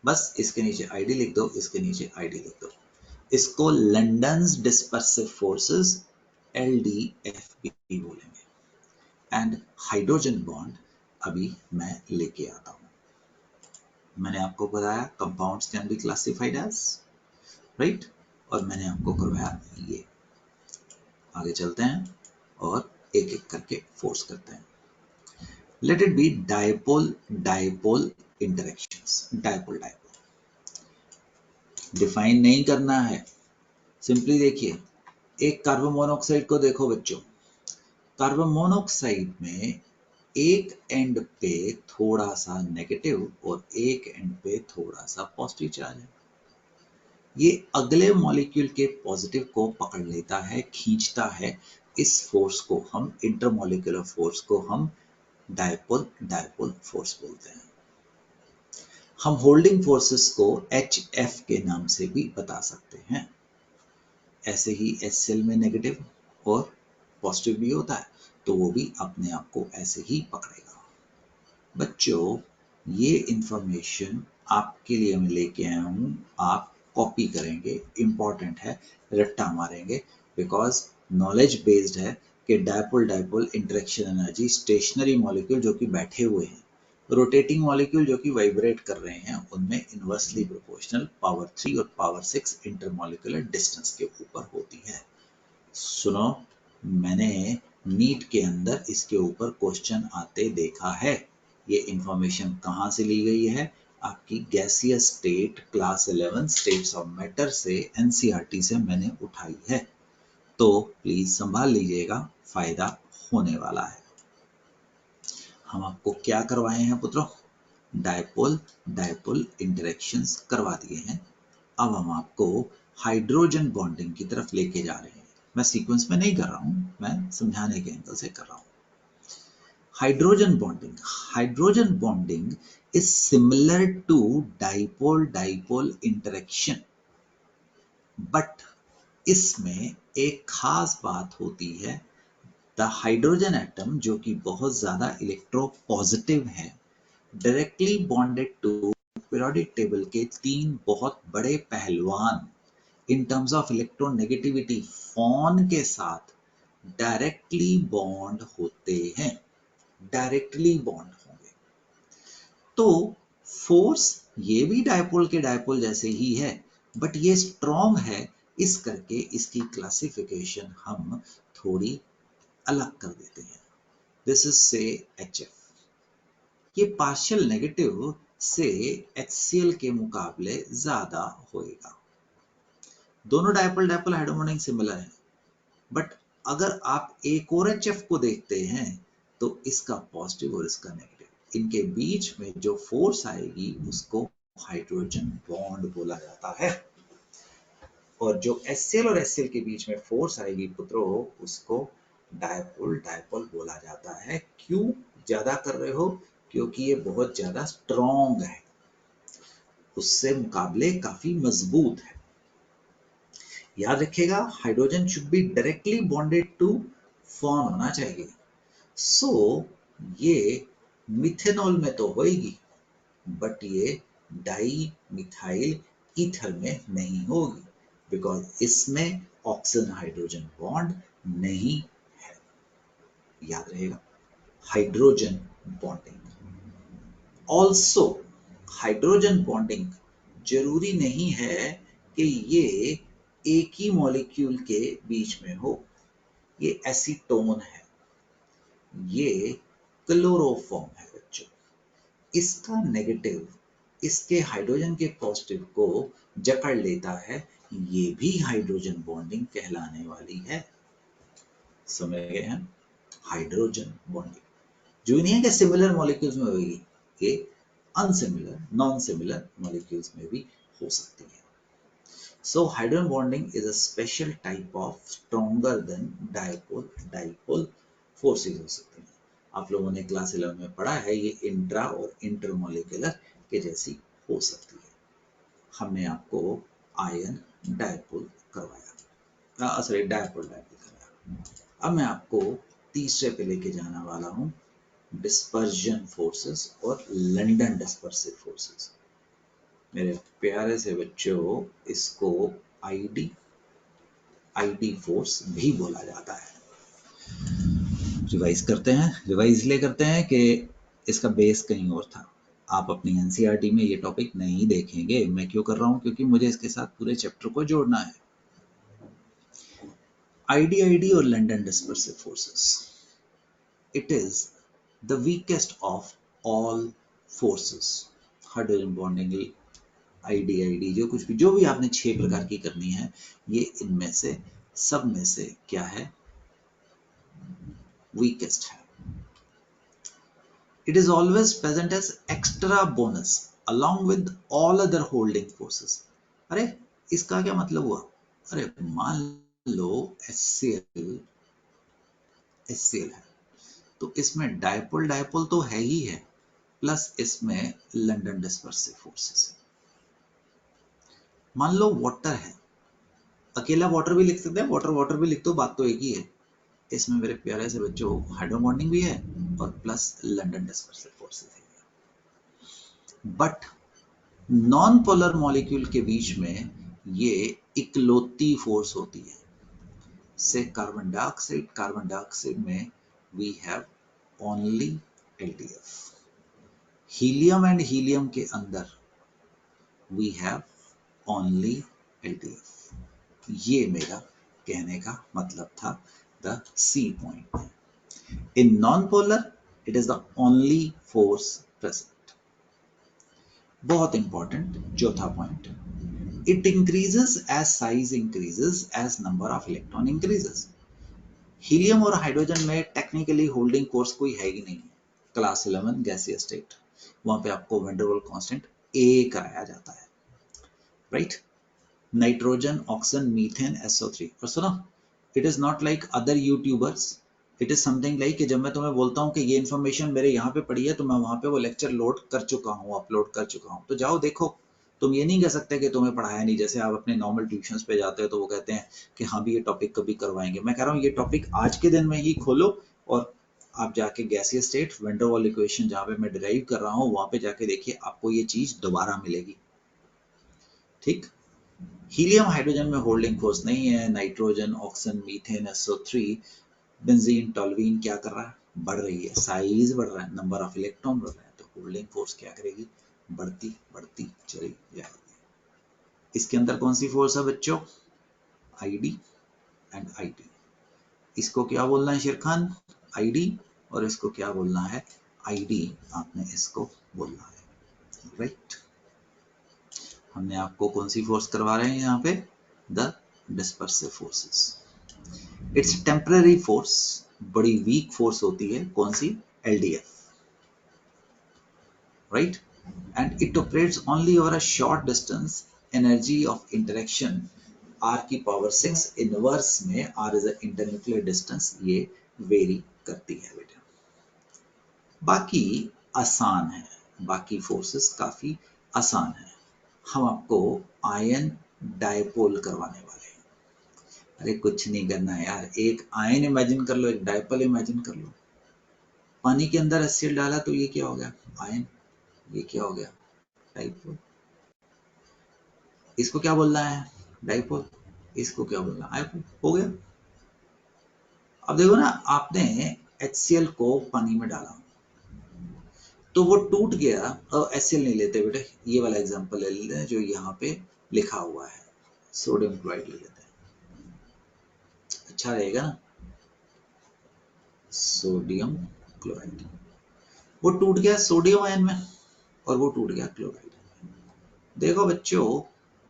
बस इसके नीचे आईडी लिख दो, इसके नीचे आईडी लिख दो। इसको लंदन डिस्पर्सिव फोर्सेस LDF भी बोलेंगे। एंड हाइड्रोजन बॉन्ड अभी मैं लेके आता हूं। मैंने आपको बताया compounds can be classified as, right, और मैंने आपको करवाया ये। आगे चलते हैं और एक एक करके फोर्स करते हैं। Let it be dipole dipole interactions. Dipole dipole define नहीं करना है, सिंपली देखिए। एक कार्बन मोनोऑक्साइड को देखो बच्चों, कार्बन मोनोऑक्साइड में एक एंड पे थोड़ा सा नेगेटिव और एक एंड पे थोड़ा सा पॉजिटिव चार्ज है। ये अगले मॉलिक्यूल के पॉजिटिव को पकड़ लेता है, खींचता है। इस फोर्स को हम, इंटरमॉलिक्यूलर फोर्स को हम डाइपोल डाइपोल फोर्स बोलते हैं। हम होल्डिंग फोर्सेस को HF के नाम से भी बता सकते हैं। ऐसे ही HCl में नेगेटिव और पॉजिटिव भी होता है, तो वो भी अपने आप को ऐसे ही पकड़ेगा। बच्चों, ये इंफॉर्मेशन आपके लिए मैं लेके आया हूं, आप कॉपी करेंगे, इंपॉर्टेंट है, रट्टा मारेंगे, बिकॉज नॉलेज बेस्ड है कि dipole dipole interaction energy stationary molecule जो कि बैठे हुए हैं, रोटेटिंग मॉलिक्यूल जो कि वाइब्रेट कर रहे हैं, उनमें इनवर्सली प्रोपोर्शनल पावर 3 और पावर 6 इंटरमॉलिक्यूलर डिस्टेंस के ऊपर होती है। सुनो, मैंने नीट के अंदर इसके ऊपर क्वेश्चन आते देखा है। ये इंफॉर्मेशन कहाँ से ली गई है? आपकी gaseous state class 11 states of matter से, NCERT से मैंने उठाई है, तो प्लीज संभाल लीजिएगा, फायदा होने वाला है। हम आपको क्या करवाए हैं पुत्रों? डाइपोल डाइपोल इंटरेक्शंस करवा दिए हैं। अब हम आपको हाइड्रोजन बॉन्डिंग की तरफ लेके जा रहे हैं। मैं सीक्वेंस में नहीं कर रहा हूं, मैं समझाने के एंगल से कर रहा हूं। Hydrogen bonding is similar to dipole-dipole interaction, but इसमें एक खास बात होती है। द हाइड्रोजन एटम, जो कि बहुत ज्यादा इलेक्ट्रोपॉजिटिव है, directly bonded to periodic table के 3 बहुत बड़े पहलवान in terms of electronegativity FON के साथ डायरेक्टली बॉन्ड होते हैं, डायरेक्टली बॉन्ड होंगे। तो फोर्स ये भी डाइपोल के डाइपोल जैसे ही है, बट ये स्ट्रॉन्ग है, इस करके इसकी क्लासिफिकेशन हम थोड़ी अलग कर देते हैं। दिस इज से HF। ये पार्शियल नेगेटिव से HCl के मुकाबले ज्यादा होएगा। दोनों डाइपोल डाइपोल हाइड्रोबॉन्डिंग सिमिलर है, बट अगर आप एक और HF को देखते हैं तो इसका पॉजिटिव और इसका नेगेटिव, इनके बीच में जो फोर्स आएगी उसको हाइड्रोजन बॉन्ड बोला जाता है। और जो HCl और HCl के बीच में फोर्स आएगी पुत्रों, उसको डाइपोल डाइपोल बोला जाता है। क्यों ज्यादा कर रहे हो? क्योंकि ये बहुत ज्यादा स्ट्रॉन्ग है, उससे मुकाबले काफी मजबूत है। याद रखिएगा, hydrogen should be directly bonded to form होना चाहिए। सो ये मिथेनॉल में तो होगी, बट ये डाई मिथाइल ईथर में नहीं होगी, बिकॉज इसमें ऑक्सीजन हाइड्रोजन बॉन्ड नहीं है। याद रहेगा, hydrogen bonding. Also hydrogen bonding जरूरी नहीं है कि ये एक ही मॉलिक्यूल के बीच में हो। ये एसीटोन है, ये क्लोरोफॉर्म है बच्चों। इसका नेगेटिव इसके हाइड्रोजन के पॉजिटिव को जकड़ लेता है, ये भी हाइड्रोजन बॉन्डिंग कहलाने वाली है। समझ गए हैं? हाइड्रोजन बॉन्डिंग जो नहीं है कि सिमिलर मॉलिक्यूल्स में होगी, ये अनसिमिलर नॉन सिमिलर मॉलिक्यूल्स में भी हो सकती है। So hydrogen bonding is a special type of stronger than dipole forces हो सकती हैं। आप लोगों ने क्लास 11 में पढ़ा है, ये इंट्रा और इंटरमोलिकुलर के जैसी हो सकती है। हमने आपको आयन डायपोल करवाया, सॉरी डायपोल कराया। अब मैं आपको तीसरे पे लेके जाने वाला हूँ, डिस्पर्जन फोर्सेस और लंदन डिस्पर्सिव फोर्सेस। मेरे प्यारे से बच्चों, इसको आईडी फोर्स भी बोला जाता है। रिवाइज करते हैं, रिवाइज इसलिए करते हैं कि इसका बेस कहीं और था। आप अपनी एनसीईआरटी में ये टॉपिक नहीं देखेंगे। मैं क्यों कर रहा हूँ? क्योंकि मुझे इसके साथ पूरे चैप्टर को जोड़ना है। आईडी और London dispersive forces, it is the weakest of all forces. Hydrogen bonding, ID जो भी आपने 6 प्रकार की करनी है, ये इनमें से सब में से क्या है? वीकेस्ट है। It is always present as extra bonus along with all other holding forces. अरे इसका क्या मतलब हुआ? अरे मान लो HCl है, तो इसमें डायपोल तो है ही है, प्लस इसमें लंदन डिस्पर्सिव फोर्सेस है। मान लो वाटर है, अकेला वाटर भी लिख सकते हैं, वाटर भी लिख दो, बात तो एक ही है। इसमें मेरे प्यारे से बच्चों हाइड्रोजन बॉन्डिंग भी है और प्लस लंदन डिस्पर्सिव फोर्सेस है। बट नॉन पोलर मॉलिक्यूल के बीच में ये इकलौती फोर्स होती है। से कार्बन डाइऑक्साइड में we have only LDF. Helium and helium के अंदर वी हैव ओनली एलडीएफ। ये मेरा कहने का मतलब था, the C point. In non polar it is the only force present. बहुत इंपॉर्टेंट चौथा point, it increases as size increases as number of electron increases. Helium और हाइड्रोजन में टेक्निकली होल्डिंग फोर्स कोई है ही नहीं। क्लास 11 गैसियस स्टेट, वहां पे आपको वैन डर वाल्स कांस्टेंट ए कराया जाता है, right? Nitrogen, oxygen, methane, SO3। और सुनो, it is not like other YouTubers, it is something like कि जब मैं तुम्हें बोलता हूँ कि ये इन्फॉर्मेशन मेरे यहाँ पे पड़ी है, तो मैं वहां पे वो लेक्चर लोड कर चुका हूँ, अपलोड कर चुका हूँ, तो जाओ देखो। तुम ये नहीं कह सकते कि तुम्हें पढ़ाया नहीं। जैसे आप अपने नॉर्मल ट्यूशंस पे जाते हो तो वो कहते हैं कि हाँ भी ये टॉपिक कभी करवाएंगे। मैं कह रहा हूँ ये टॉपिक आज के दिन में ही खोलो और आप जाके gaseous state, van der Waals equation जहाँ पे मैं डिराइव कर रहा हूँ, वहां पे जाके देखिए, आपको ये चीज दोबारा मिलेगी, ठीक? हीलियम हाइड्रोजन में होल्डिंग फोर्स नहीं है। Nitrogen, oxygen, methane, SO3, benzene, toluene क्या कर रहा है? बढ़ रही है, साइज बढ़ रहा है, नंबर ऑफ इलेक्ट्रॉन बढ़ रहा है, तो होल्डिंग फोर्स क्या करेगी? बढ़ती चली जाएगी। इसके अंदर कौन सी फोर्स है बच्चों? ID and IT. इसको क्या बोलना है शेर खान? आईडी। और इसको क्या बोलना है? आईडी। आपने इसको बोलना है, राइट? हमने आपको कौन सी फोर्स करवा रहे हैं यहाँ पे? The dispersive forces. It's temporary force, बड़ी वीक फोर्स होती है। कौन सी? LDF, right? And it operates only over a short distance. Energy of interaction r की पावर 6 इनवर्स में, r is a internuclear distance, ये वेरी करती है बेटा। बाकी आसान है, बाकी फोर्सेस काफी आसान है। हम आपको आयन डायपोल करवाने वाले हैं। अरे कुछ नहीं करना है यार, एक आयन इमेजिन कर लो, एक डायपोल इमेजिन कर लो। पानी के अंदर HCl डाला तो ये क्या हो गया? आयन। ये क्या हो गया? डायपोल। इसको क्या बोलना है? डायपोल। इसको क्या बोलना है? आयपोल। हो गया। अब देखो ना, आपने HCl को पानी में डाला तो वो टूट गया। और HCl नहीं लेते बेटे, ये वाला एग्जांपल ले लेते हैं जो यहाँ पे लिखा हुआ है, सोडियम क्लोराइड ले लेते हैं, अच्छा रहेगा ना? सोडियम क्लोराइड, वो टूट गया सोडियम आयन में और वो टूट गया क्लोराइड। देखो बच्चों,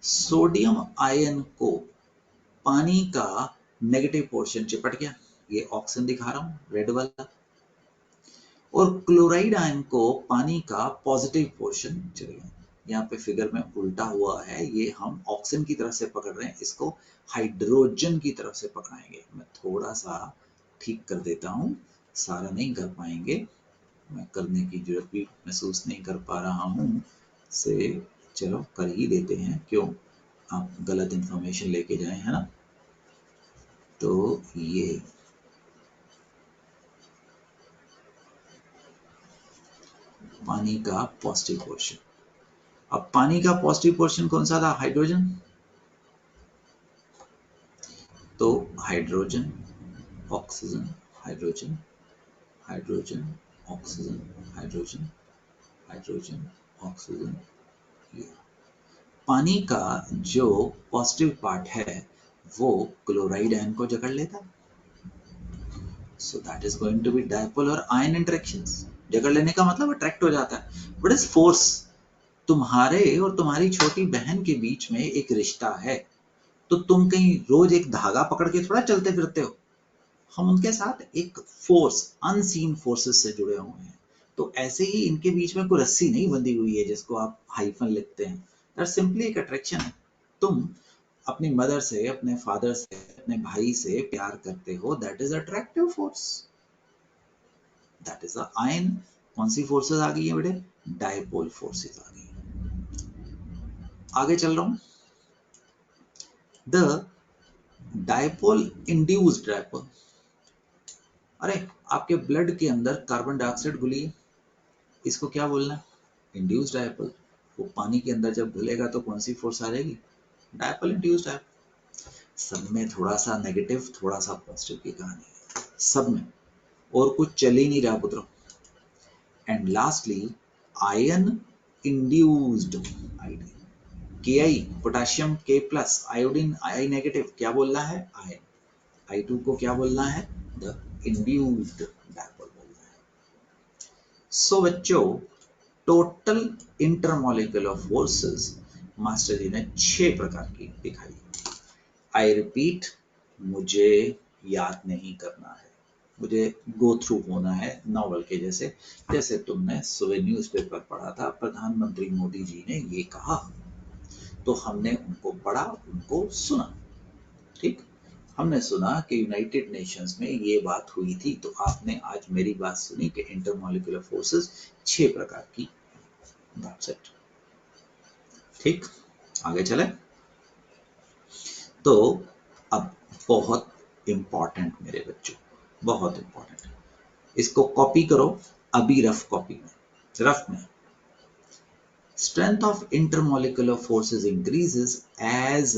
सोडियम आयन को पानी का नेगेटिव पोर्शन चिपट गया, ये ऑक्सीजन दिखा रहा हूं रेड वाला, और क्लोराइड आयन को पानी का पॉजिटिव पोर्शन चल गया। यहाँ पे फिगर में उल्टा हुआ है, ये हम ऑक्सीजन की तरफ से पकड़ रहे हैं, इसको हाइड्रोजन की तरफ से पकड़ाएंगे। मैं थोड़ा सा ठीक कर देता हूँ, सारा नहीं कर पाएंगे, मैं करने की जरूरत भी महसूस नहीं कर पा रहा हूँ से चलो कर ही देते हैं, क्यों आप गलत इंफॉर्मेशन लेके जाए, है ना। तो ये पानी का पॉजिटिव पोर्शन। अब पानी का पॉजिटिव पोर्शन कौन सा था? हाइड्रोजन। तो hydrogen, oxygen, hydrogen, hydrogen, oxygen, hydrogen, hydrogen, oxygen. ये पानी का जो पॉजिटिव पार्ट है वो क्लोराइड आयन को जकड़ लेता है। So that is going to be dipole और आयन इंटरेक्शंस। जकड़ लेने का मतलब अट्रैक्ट हो जाता है। What is force? तुम्हारे और तुम्हारी छोटी बहन के बीच में एक रिश्ता है, तो तुम कहीं रोज एक धागा पकड़ के थोड़ा चलते फिरते हो। हम उनके साथ एक फोर्स, अनसीन फोर्सेस से जुड़े हुए हैं। तो ऐसे ही इनके बीच में कोई रस्सी नहीं बंधी हुई है जिसको आप हाइफन लिखते हैं। दैट सिंपली एक अट्रैक्शन है। तुम अपनी मदर से, अपने फादर से, अपने भाई से प्यार करते हो, that is attractive force, that is a ion. कौन सी फोर्सेस आ गई है बेटे? डायपोल फोर्सेस आ गई। आगे चल रहा हूं। The dipole induced dipole. अरे आपके ब्लड के अंदर कार्बन डाइऑक्साइड घुली है, इसको क्या बोलना है? Induced dipole. वो पानी के अंदर जब घुलेगा तो कौन सी फोर्स आ जाएगी? Dipole induced dipole. सब में थोड़ा सा नेगेटिव, थोड़ा सा पॉजिटिव की कहानी है, सब में, और कुछ चल ही नहीं रहा पुत्रों। And lastly ion induced iodine. Ki potassium K plus, iodine I negative, क्या बोलना है? आयन। I2 को क्या बोलना है? द इंड्यूस्ड डायपोल बोलना है। सो बच्चों, टोटल इंटरमॉलिक्यूलर फोर्सेस मास्टर जी ने 6 प्रकार की दिखाई। आई रिपीट, मुझे याद नहीं करना है, मुझे गो थ्रू होना है नॉवल के जैसे। जैसे तुमने सुबह न्यूज़पेपर पढ़ा था, प्रधानमंत्री मोदी जी ने ये कहा, तो हमने उनको पढ़ा, उनको सुना। ठीक, हमने सुना कि यूनाइटेड नेशंस में ये बात हुई थी, तो आपने आज मेरी बात सुनी कि इंटरमॉलिक्यूलर फोर्सेस 6 प्रकार की। That's it. ठीक, आगे चले। तो अब बहुत इंपॉर्टेंट मेरे बच्चों, बहुत इंपॉर्टेंट, इसको कॉपी करो अभी रफ कॉपी में, रफ में। Strength of intermolecular forces increases as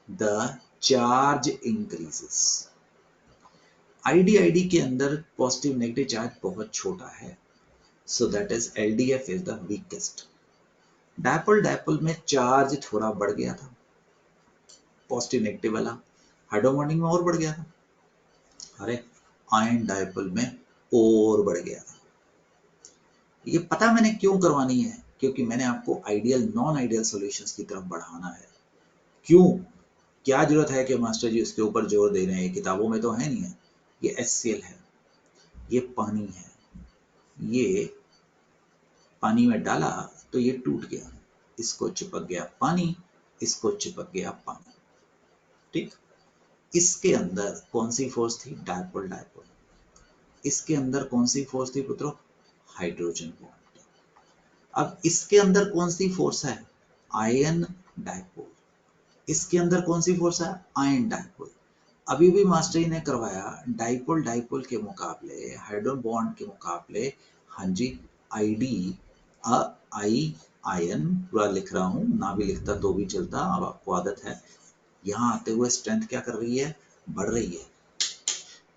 the charge increases. IDID के अंदर पॉजिटिव नेगेटिव चार्ज बहुत छोटा है, so that is LDF is the weakest. Dipole dipole में चार्ज थोड़ा बढ़ गया था, पॉजिटिव नेगेटिव वाला। हाइड्रोजन बॉन्डिंग में और बढ़ गया था, अरे आयन डायपोल में और बढ़ गया था। ये पता मैंने क्यों करवानी है? क्योंकि मैंने आपको आइडियल नॉन आइडियल सॉल्यूशंस की तरफ बढ़ाना है। क्यों, क्या जरूरत है कि मास्टर जी उसके ऊपर जोर दे रहे हैं? किताबों में तो है नहीं है। ये HCl है, ये पानी है, ये पानी में डाला तो ये टूट गया, इसको चिपक गया पानी, इसको चिपक गया पानी। ठीक, इसके अंदर कौन सी फोर्स थी? Dipole dipole. इसके अंदर कौन सी फोर्स थी पुत्रों? Hydrogen bond. अब इसके अंदर कौन सी फोर्स है? Ion dipole. इसके अंदर कौन सी फोर्स है? Ion dipole. अभी भी मास्टर जी ने करवाया डाइपोल डाइपोल के मुकाबले, हाइड्रोजन बॉन्ड के मुकाबले, हाँ जी, आईडी आई आयन पूरा लिख रहा हूं, ना भी लिखता तो भी चलता, अब आपको आदत है। यहां आते हुए स्ट्रेंथ क्या कर रही है? बढ़ रही है।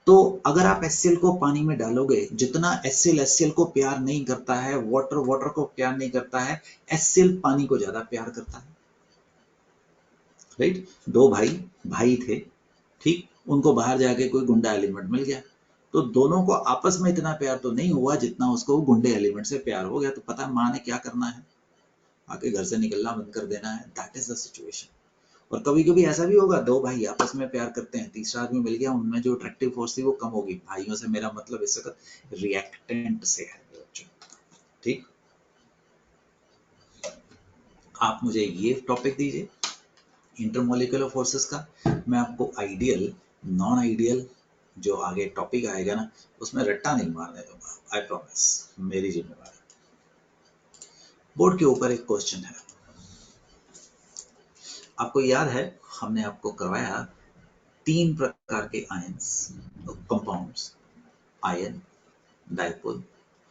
तो अगर आप HCl को पानी में डालोगे, जितना HCl को प्यार नहीं करता है, वाटर वाटर को प्यार नहीं करता है, HCl पानी को ज्यादा प्यार करता है। राइट, दो भाई भाई थे, ठीक, उनको बाहर जाके कोई गुंडा एलिमेंट मिल गया, तो दोनों को आपस में इतना प्यार तो नहीं हुआ जितना उसको गुंडे एलिमेंट से प्यार हो गया। तो पता है माँ ने क्या करना है? आके घर से निकलना बंद कर देना है। That is the situation. और कभी कभी ऐसा भी होगा, दो भाई आपस में प्यार करते हैं, तीसरा आदमी मिल गया, उनमें जो अट्रैक्टिव फोर्स थी वो कम होगी। भाइयों से मेरा मतलब इस वक्त रिएक्टेंट से है बच्चों। ठीक, आप मुझे ये टॉपिक दीजिए इंटरमोलिकुलर फोर्सेस का, मैं आपको आइडियल नॉन आइडियल जो आगे टॉपिक आएगा ना उसमें रट्टा नहीं मारने दूंगा, आई प्रॉमिस, मेरी जिम्मेवारी। बोर्ड के ऊपर एक क्वेश्चन है, आपको याद है हमने आपको करवाया 3 प्रकार के आयंस कंपाउंड्स, आयन, डायपोल,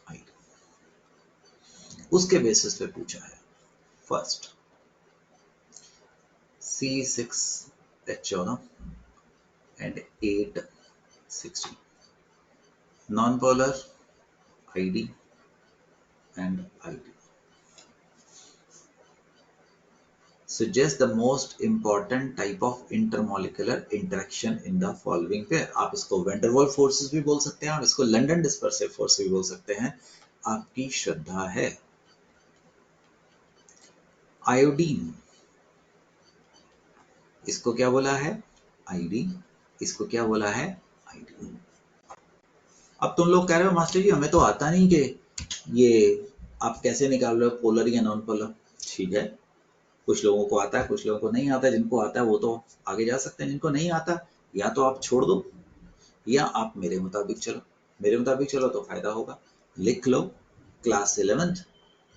आइड, उसके बेसिस पे पूछा है। First C6H14 and 816, non-polar ID and ID. Suggest the most important type of intermolecular interaction in the following pair. आप इसको वेंडरवॉल फोर्सेस भी बोल सकते हैं, आप इसको लंदन डिस्पर्सिव फोर्स भी बोल सकते हैं, आपकी श्रद्धा है। आयोडीन, इसको क्या बोला है? आईडी, इसको क्या बोला है? आईडी। अब तुम लोग कह रहे हो मास्टर जी हमें तो आता नहीं कि ये आप कैसे निकाल रहे हो पोलर या नॉन पोलर। ठीक है, कुछ लोगों को आता है, कुछ लोगों को नहीं आता है। जिनको आता है वो तो आगे जा सकते हैं, जिनको नहीं आता या तो आप छोड़ दो या आप मेरे मुताबिक चलो। मेरे मुताबिक चलो तो फायदा होगा। लिख लो क्लास 11th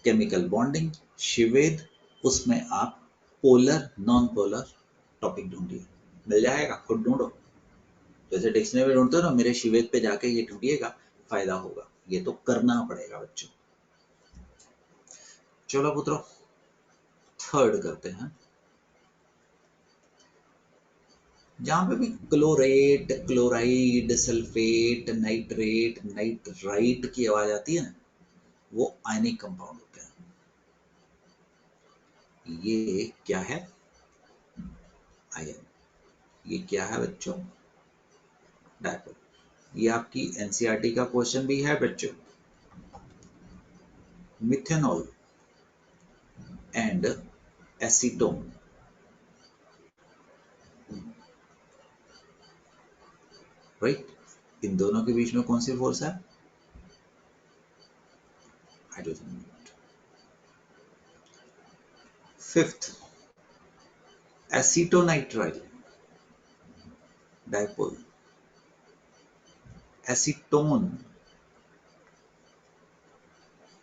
केमिकल बॉन्डिंग शिवेद, उसमें आप पोलर नॉन पोलर टॉपिक ढूंढिए, मिल जाएगा, खुद ढूंढो। जैसे डिक्शनरी में ढूंढते हो ना, मेरे शिवेद पे जाके ये ढूंढिएगा, फायदा होगा। ये तो करना पड़ेगा बच्चों। चलो पुत्रों, थर्ड करते हैं। जहां पे भी chlorate, chloride, sulphate, nitrate, nitrite की आवाज आती है ना, वो आयनिक कंपाउंड होते हैं। ये क्या है? आयन। ये क्या है बच्चों? डायपोल। ये आपकी एनसीईआरटी का क्वेश्चन भी है बच्चों। Methanol and acetone, right? इन दोनों के बीच में कौन सी फोर्स है? Hydrogen bond. Fifth, acetonitrile dipole, acetone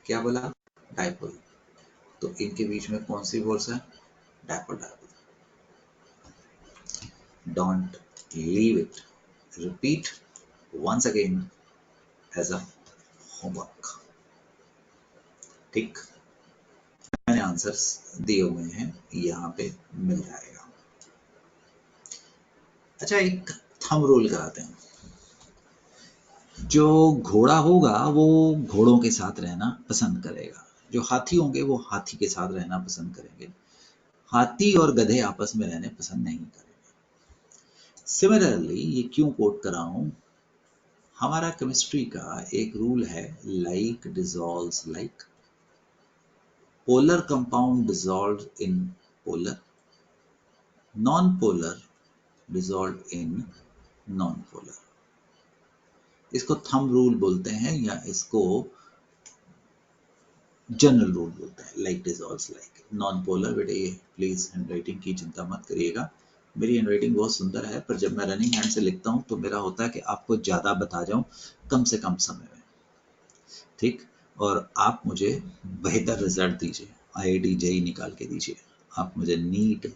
क्या बोला? डायपोल। तो इनके बीच में कौन सी फोर्स है? Dipole, dipole. Don't leave it. Repeat once again as a homework. ठीक, मैंने आंसर्स दिए हुए हैं, यहाँ पे मिल जाएगा। अच्छा, एक थंब रूल कराते हैं। जो घोड़ा होगा वो घोड़ों के साथ रहना पसंद करेगा, जो हाथी होंगे वो हाथी के साथ रहना पसंद करेंगे, हाथी और गधे आपस में रहने पसंद नहीं करेंगे। सिमिलरली, ये क्यों कोट कर रहा हूं, हमारा केमिस्ट्री का एक रूल है, like dissolves like. Polar compound dissolve in polar, non polar dissolve in non polar. इसको थंब रूल बोलते हैं या इसको जनरल रूल बोलते हैं, like dissolves like. Non polar, बेटे ये प्लीज हैंडराइटिंग की चिंता मत करिएगा, मेरी हैंडराइटिंग बहुत सुंदर है, पर जब मैं रनिंग हैंड से लिखता हूं तो मेरा होता है कि आपको ज्यादा बता जाऊं कम से कम समय में। ठीक, और आप मुझे बेहतर रिजल्ट दीजिए, आईआईटी जेईई निकाल के दीजिए, आप मुझे नीट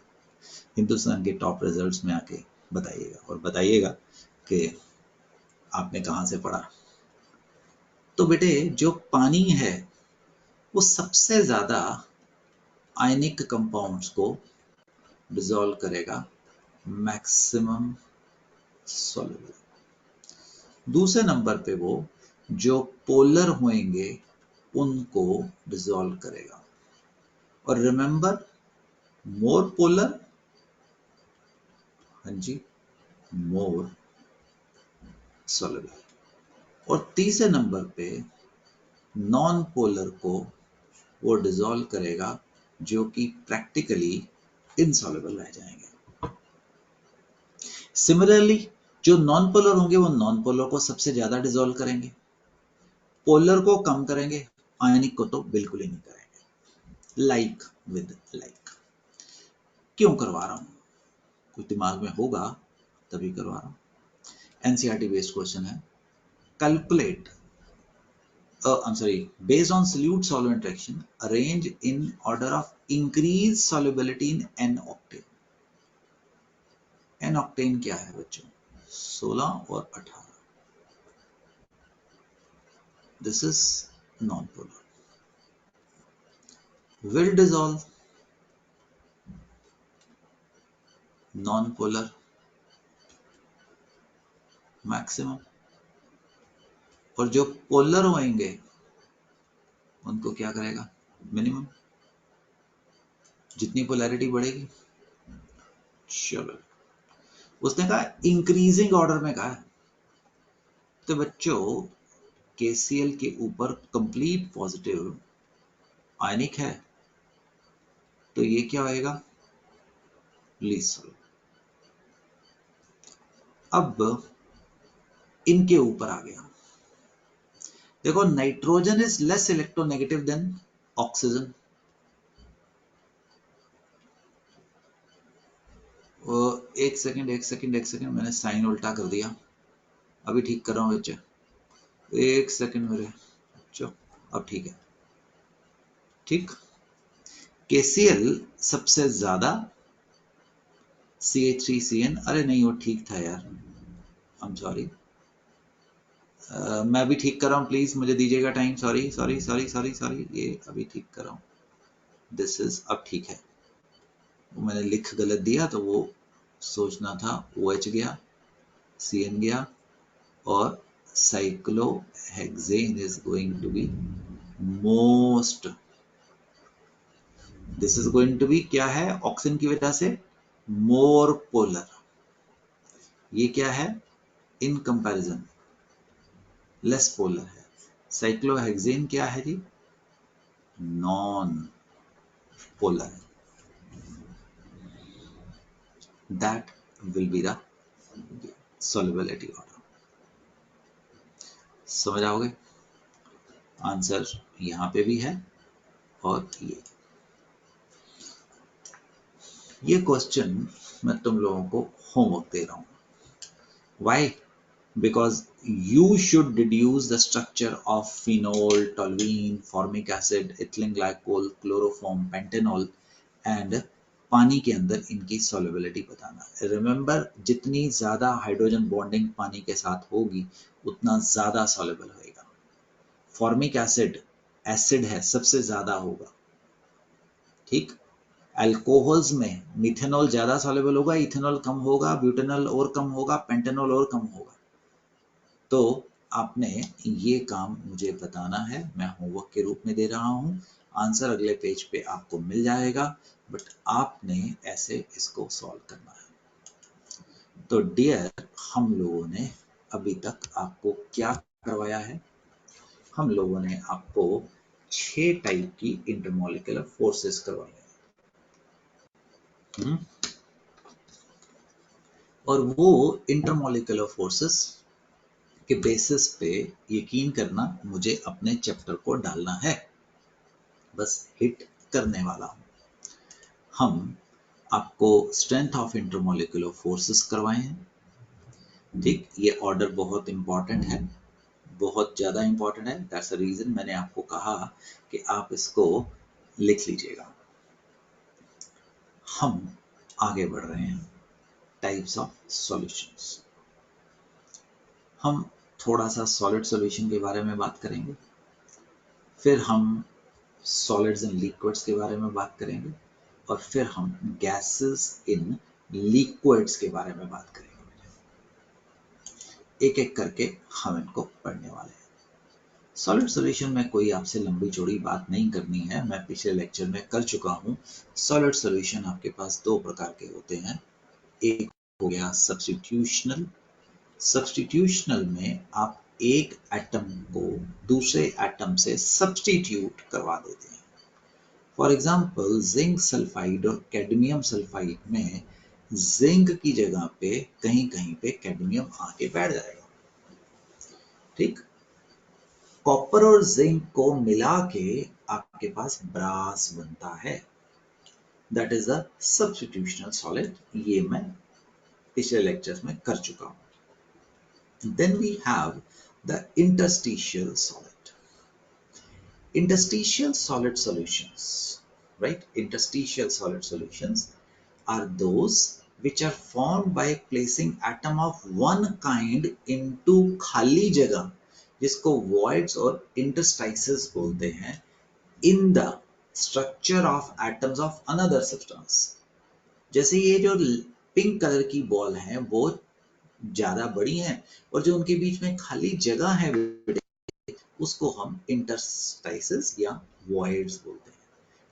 हिंदुस्तान के टॉप रिजल्ट्स में आके बताइएगा, और बताइएगा कि आपने कहाँ से पढ़ा। तो बेटे जो पानी है वो सबसे ज्यादा आयनिक कंपाउंड्स को डिसॉल्व करेगा, मैक्सिमम सॉल्युबल। दूसरे नंबर पे वो जो पोलर होंगे उनको डिसॉल्व करेगा। और रिमेंबर, मोर पोलर, हाँ जी, मोर सॉल्युबल। और तीसरे नंबर पे नॉन पोलर को वो डिसॉल्व करेगा, जो कि प्रैक्टिकली इनसॉल्युबल रह जाएंगे। सिमिलरली, जो नॉन पोलर होंगे वो नॉन पोलर को सबसे ज्यादा डिसॉल्व करेंगे, पोलर को कम करेंगे, आयनिक को तो बिल्कुल ही नहीं करेंगे। Like with like. क्यों करवा रहा हूं? कुछ दिमाग में होगा तभी करवा रहा हूं। एनसीईआरटी बेस्ड क्वेश्चन है। Calculate based on solute solvent reaction, arrange in order of increased solubility in N-octane. N-octane क्या है बच्चों? 16 और 18. This is non-polar. Will dissolve, non-polar, maximum. और जो पोलर होंगे उनको क्या करेगा? मिनिमम। जितनी पोलैरिटी बढ़ेगी, चलो उसने कहा इंक्रीजिंग ऑर्डर में कहा है। तो बच्चों KCl के ऊपर कंप्लीट पॉजिटिव आयनिक है, तो ये क्या होएगा? Least solvent. अब इनके ऊपर आ गया। देखो nitrogen is less electronegative than oxygen. एक सेकंड, मैंने साइन उल्टा कर दिया, अभी ठीक कर रहा हूं बच्चे। एक सेकंड मेरे बच्चों, अब ठीक है। ठीक, KCl सबसे ज्यादा, CH3CN, अरे नहीं वो ठीक था यार, आई एम सॉरी, मैं भी ठीक कर रहा हूँ, प्लीज मुझे दीजिएगा टाइम। सॉरी, ये अभी ठीक कर रहा हूँ। दिस इज अब ठीक है। वो मैंने लिख गलत दिया, तो वो सोचना था OH गया, CN गया, और cyclohexane is going to be most, this is going to be क्या है? ऑक्सीजन की वजह से मोर पोलर। ये क्या है? इन कंपैरिजन लेस पोलर है। साइक्लोहेक्सेन क्या है जी? नॉन पोलर है। That will be the solubility order. समझ आओगे? आंसर यहां पे भी है, और ये क्वेश्चन मैं तुम लोगों को होमवर्क दे रहा हूं। Why? Because you should deduce the structure of phenol, toluene, formic acid, ethylene glycol, chloroform, pentanol and पानी के अंदर इनकी solubility बताना है। Remember, जितनी ज्यादा हाइड्रोजन बॉन्डिंग पानी के साथ होगी उतना ज्यादा soluble होएगा। फॉर्मिक एसिड एसिड है, सबसे ज्यादा होगा। ठीक, अल्कोहल्स में मिथेनॉल ज्यादा सॉल्युबल होगा, इथेनॉल कम होगा, ब्यूटेनॉल और कम होगा, पेंटेनॉल और कम होगा। तो आपने ये काम मुझे बताना है, मैं होमवर्क के रूप में दे रहा हूं। आंसर अगले पेज पे आपको मिल जाएगा, बट आपने ऐसे इसको सॉल्व करना है। तो डियर, हम लोगों ने अभी तक आपको क्या करवाया है? हम लोगों ने आपको 6 टाइप की इंटरमॉलिक्यूलर फोर्सेस करवाई हैं। और वो इंटरमॉलिक्यूलर फोर्सेस के बेसिस पे यकीन करना, मुझे अपने चैप्टर को डालना है, बस हिट करने वाला हूं। हम आपको स्ट्रेंथ ऑफ इंटरमॉलिक्यूलर फोर्सेस करवाए हैं। ठीक, ये ऑर्डर बहुत इंपॉर्टेंट है, बहुत ज्यादा इंपॉर्टेंट है। दैट्स द रीजन मैंने आपको कहा कि आप इसको लिख लीजिएगा। हम आगे बढ़ रहे हैं। टाइप्स ऑफ सॉल्यूशंस, हम थोड़ा सा सॉलिड सॉल्यूशन के बारे में बात करेंगे, फिर हम सॉलिड्स एंड लिक्विड्स के बारे में बात करेंगे, और फिर हम गैसेस इन लिक्विड्स के बारे में बात करेंगे। एक एक करके हम इनको पढ़ने वाले हैं। सॉलिड सॉल्यूशन में कोई आपसे लंबी चौड़ी बात नहीं करनी है, मैं पिछले लेक्चर में कर चुका हूं। सॉलिड सॉल्यूशन आपके पास दो प्रकार के होते हैं। एक हो गया सब्स्टिट्यूशनल। सब्स्टिट्यूशनल में आप एक एटम को दूसरे एटम से सब्स्टिट्यूट करवा देते हैं। फॉर एग्जाम्पल, जिंक सल्फाइड और कैडमियम सल्फाइड में जिंक की जगह पे कहीं कहीं पे कैडमियम आके बैठ जाएगा। ठीक, कॉपर और जिंक को मिला के आपके पास ब्रास बनता है, that is the substitutional solid. ये मैं पिछले लेक्चर्स में कर चुका हूं। Then we have the interstitial solid. Interstitial solid solutions, right? Interstitial solid solutions are those which are formed by placing atom of one kind into खाली जगह, जिसको voids और interstices बोलते हैं, in the structure of atoms of another substance। जैसे ये जो pink colour की बॉल है वो ज्यादा बड़ी है, और जो उनके बीच में खाली जगह है उसको हम इंटरस्टाइसेस या वॉइड्स बोलते हैं।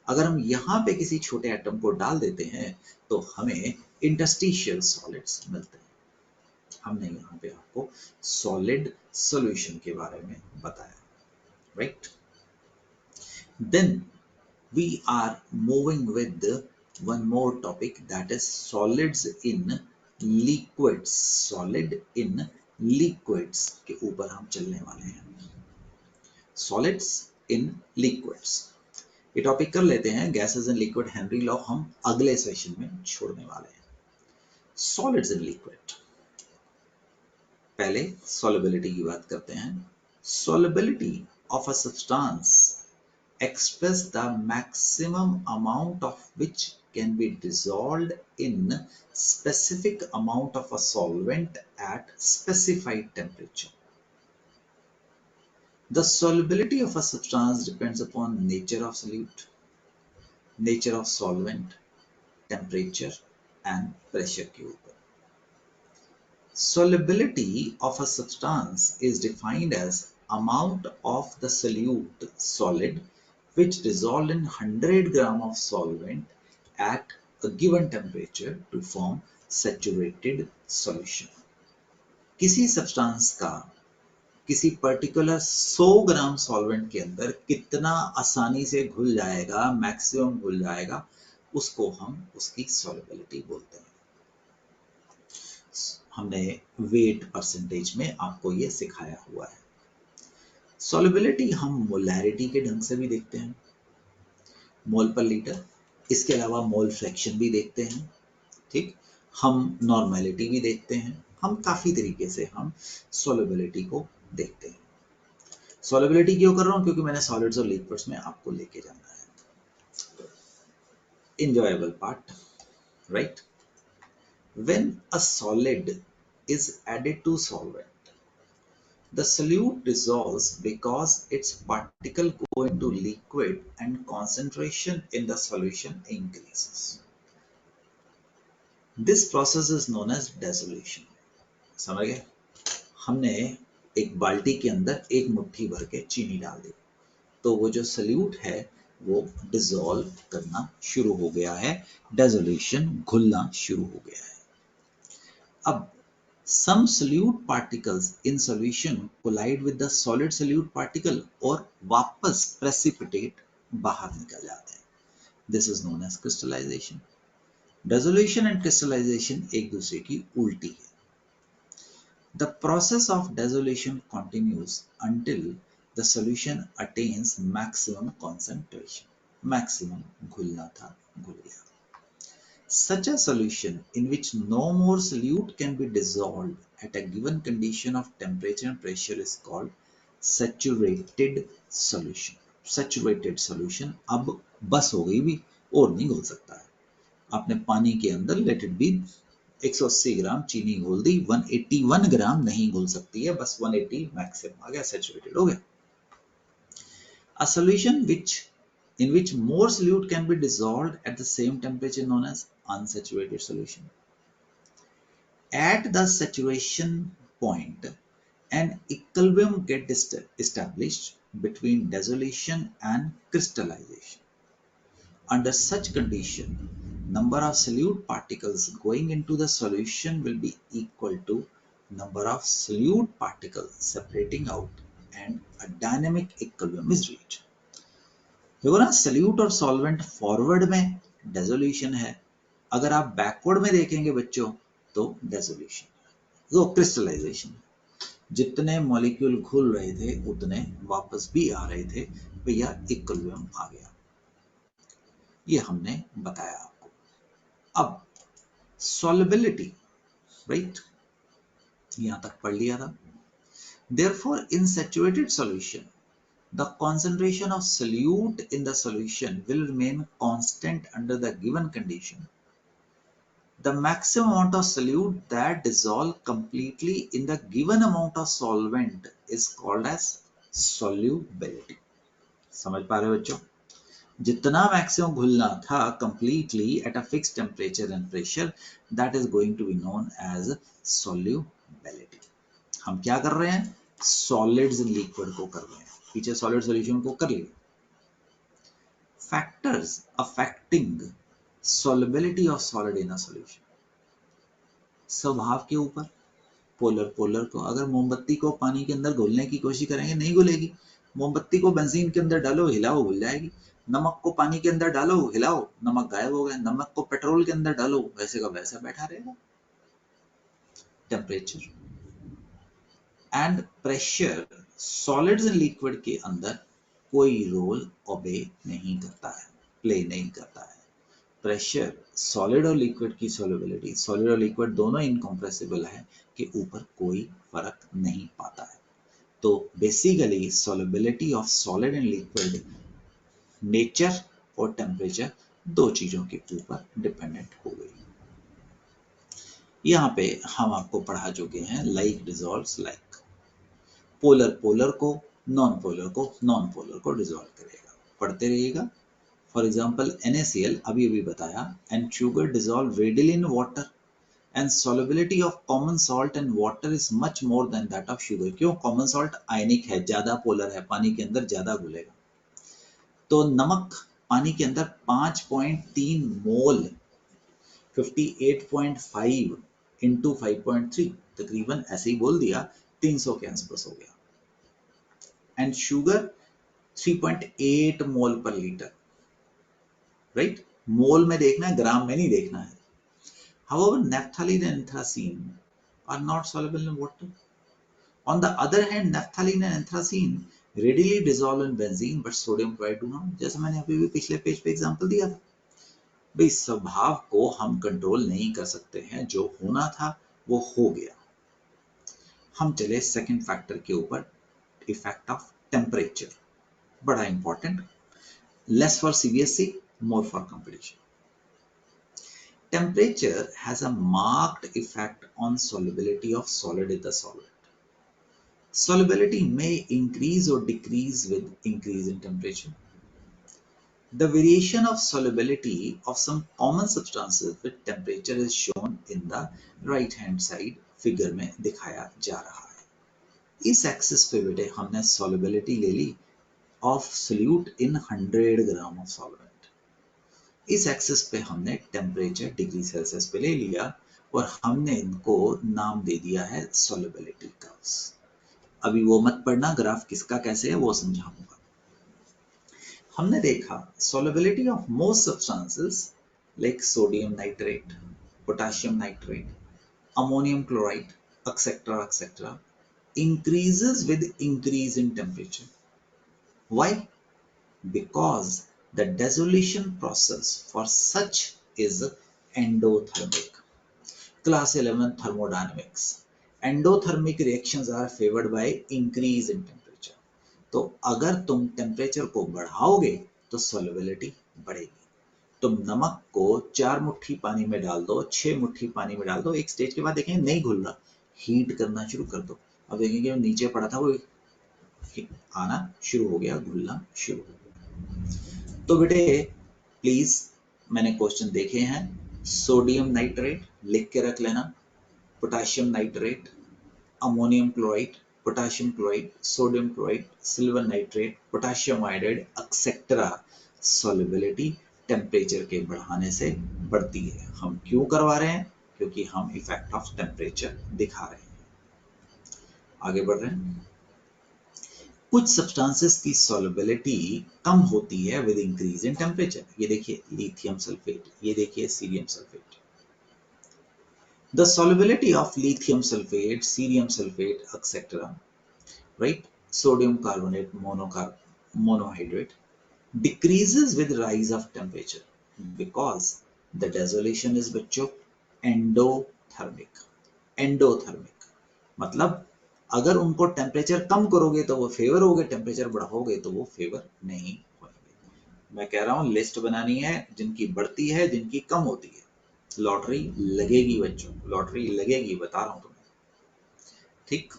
अगर हम यहाँ पे किसी छोटे एटम को डाल देते हैं तो हमें इंटरस्टिशियल सॉलिड्स मिलते हैं। हमने यहाँ पे आपको सॉलिड सॉल्यूशन के बारे में बताया, right? Then we are moving with one more topic, that is solids in liquids. Solid in liquids के ऊपर हम चलने वाले हैं। सॉलिड्स इन लिक्विड्स ये टॉपिक कर लेते हैं। Gases in liquid Henry law हम अगले सेशन में छोड़ने वाले हैं। सॉलिड्स इन लिक्विड, पहले सॉल्युबिलिटी की बात करते हैं। Solubility of a substance express the maximum amount of which can be dissolved in specific amount of a solvent eight specified temperature. The solubility of a substance depends upon nature of solute, nature of solvent, temperature and pressure के ऊपर। Solubility of a substance is defined as amount of the solute solid which dissolved in 100 gram of solvent at a given temperature to form saturated solution। किसी substance का किसी particular 100 ग्राम solvent के अंदर कितना आसानी से घुल जाएगा, मैक्सिमम घुल जाएगा, उसको हम उसकी सॉल्युबिलिटी बोलते हैं। हमने वेट परसेंटेज में आपको ये सिखाया हुआ है। सॉल्युबिलिटी हम मोलैरिटी के ढंग से भी देखते हैं, मोल पर लीटर। इसके अलावा मोल फ्रैक्शन भी देखते हैं, ठीक। हम नॉर्मेलिटी भी देखते हैं। हम काफी तरीके से हम सॉल्युबिलिटी को देखते हैं। सॉल्युबिलिटी क्यों कर रहा हूं? क्योंकि मैंने सॉलिड्स और लिक्विड्स में आपको लेके जाना है। enjoyable part, right? When a solid is added to solvent, the solute dissolves because its particle go into liquid and concentration in the solution increases. This process is known as dissolution। समझ गए? हमने एक बाल्टी के अंदर एक मुट्ठी भर के चीनी डाल दी, तो वो जो सल्यूट है वो डिसॉल्व करना शुरू हो गया है, डिसोल्यूशन, घुलना शुरू हो गया है। अब some solute particles in solution collide with the solid solute particle और वापस precipitate बाहर निकल जाते हैं। This is known as crystallization। Dissolution and crystallization एक दूसरे की उल्टी है। The process of dissolution continues until the solution attains maximum concentration। Maximum घुलना था, घुल गया। Such a solution in which no more solute can be dissolved at a given condition of temperature and pressure is called saturated solution। Saturated solution अब बस हो गई भी, और नहीं घुल सकता है। आपने पानी के अंदर let it be 180 ग्राम चीनी घोल दी, 181 ग्राम नहीं घुल सकती है, बस 180 मैक्सिमम आ गया, सैचुरेटेड हो गया। A solution in which more solute can be dissolved at the same temperature known as unsaturated solution। At the saturation point, an equilibrium gets established between dissolution and crystallization। Under such condition, number of solute particles going into the solution will be equal to number of solute particles separating out and a dynamic equilibrium is reached। देखो ना, solute और solvent forward में dissolution है, अगर आप backward में देखेंगे बच्चों तो dissolution, तो crystallization। जितने मॉलिक्यूल घुल रहे थे उतने वापस भी आ रहे थे, भैया इक्विलिब्रियम आ गया। ये हमने बताया आपको। अब सॉल्युबिलिटी, राइट, यहां तक पढ़ लिया था। Therefore, in saturated solution, the concentration of solute in the solution will remain constant under the given condition. The maximum amount of solute that dissolve completely in the given amount of solvent is called as solubility. समझ पा रहे हो बच्चों? जितना maximum घुलना था completely at a fixed temperature and pressure, that is going to be known as solubility. हम क्या कर रहे हैं? सॉलिड्स इन लिक्विड को कर रहे हैं। पीछे सॉलिड सॉल्यूशन को कर लिया। Factors affecting solubility of solid in a solution, स्वभाव के ऊपर, पोलर को, अगर मोमबत्ती को पानी के अंदर घुलने की कोशिश करेंगे नहीं घुलेगी। मोमबत्ती को बेंजीन के अंदर डालो, हिलाओ, घुल जाएगी। नमक को पानी के अंदर डालो, हिलाओ, नमक गायब हो गया। नमक को पेट्रोल के अंदर डालो, वैसे का वैसा बैठा रहेगा। Temperature and pressure solids and liquid के अंदर कोई रोल ओबे नहीं करता है, प्ले नहीं करता है। प्रेशर सॉलिड और लिक्विड की सॉल्युबिलिटी, सॉलिड और लिक्विड दोनों इनकम्प्रेसिबल है, के ऊपर कोई फर्क नहीं पाता है। तो basically solubility of solid and liquid nature और टेम्परेचर दो चीजों के ऊपर डिपेंडेंट हो गई। यहाँ पे हम आपको पढ़ा चुके हैं लाइक डिसॉल्व्स लाइक। पोलर को नॉन पोलर को डिसॉल्व करेगा। पढ़ते रहिएगा। फॉर एग्जाम्पल NaCl अभी बताया, and sugar dissolve readily in water and solubility of common salt and water is much more than that of sugar. क्यों? कॉमन सॉल्ट आयनिक है, ज्यादा पोलर है, पानी के अंदर ज्यादा घुलेगा। तो नमक पानी के अंदर 5.3 मोल 58.5 इंटू 5.3 तकरीबन ऐसे ही बोल दिया, 300 के आसपास हो गया। एंड शुगर 3.8 मोल पर लीटर, राइट? मोल में देखना है, ग्राम में नहीं देखना है। However, naphthalene and anthracene are not soluble in water. On the other hand, naphthalene and anthracene readily dissolve in benzene, but sodium chloride do not. जैसे मैंने अभी भी पिछले पेज पे एग्जांपल दिया था। भाई स्वभाव को हम कंट्रोल नहीं कर सकते हैं, जो होना था वो हो गया। हम चले सेकंड फैक्टर के ऊपर, इफेक्ट ऑफ टेम्परेचर। बड़ा important, less for CBSE, more for competition. Temperature has a marked effect on solubility of solid in the solvent. Solubility may increase or decrease with increase in temperature. The variation of solubility of some common substances with temperature is shown in the right hand side figure में दिखाया जा रहा है। इस axis पे बेटे हमने solubility ले ली of solute in 100 gram of solvent। इस एक्सिस पे हमने टेम्परेचर डिग्री सेल्सियस पे ले लिया और हमने इनको नाम दे दिया है सॉल्युबिलिटी कर्व्स। अभी वो मत पढ़ना ग्राफ किसका कैसे है, वो समझाऊंगा। हमने देखा solubility of most substances like sodium nitrate, potassium nitrate, ammonium chloride etcetera etcetera increases with increase in temperature. Why? Because the dissolution process for such is endothermic. Class 11 thermodynamics. Endothermic reactions are favored by increase in temperature. तो अगर तुम temperature को बढ़ाओगे तो solubility बढ़ेगी। तुम नमक को 4 मुट्ठी पानी में डाल दो, 6 मुट्ठी पानी में डाल दो, एक स्टेज के बाद देखेंगे नहीं घुल रहा, हीट करना शुरू कर दो। अब देखेंगे नीचे पड़ा था वो आना शुरू हो गया, घुलना शुरू हो गया। तो बेटे प्लीज मैंने क्वेश्चन देखे हैं, सोडियम नाइट्रेट लिख के रख लेना, potassium nitrate, ammonium chloride, potassium chloride, sodium chloride, silver nitrate, potassium iodide etcetera solubility temperature के बढ़ाने से बढ़ती है। हम क्यों करवा रहे हैं? क्योंकि हम इफेक्ट ऑफ टेम्परेचर दिखा रहे हैं। आगे बढ़ रहे हैं। कुछ सब्सटेंसेस की सॉल्युबिलिटी कम होती है विद इंक्रीज इन टेम्परेचर। ये देखिए लिथियम सल्फेट, ये देखिए cerium sulphate. The solubility of lithium sulfate, cerium sulfate, etc., right, sodium carbonate, monohydrate, decreases with rise of temperature because the dissolution is बच्चों endothermic मतलब अगर उनको टेम्परेचर कम करोगे तो वो फेवर होगे, टेम्परेचर बढ़ाओगे तो वो फेवर नहीं होंगे। मैं कह रहा हूं लिस्ट बनानी है, जिनकी बढ़ती है जिनकी कम होती है, लॉटरी लगेगी बच्चों, लॉटरी लगेगी, बता रहा हूं तुम्हें, ठीक।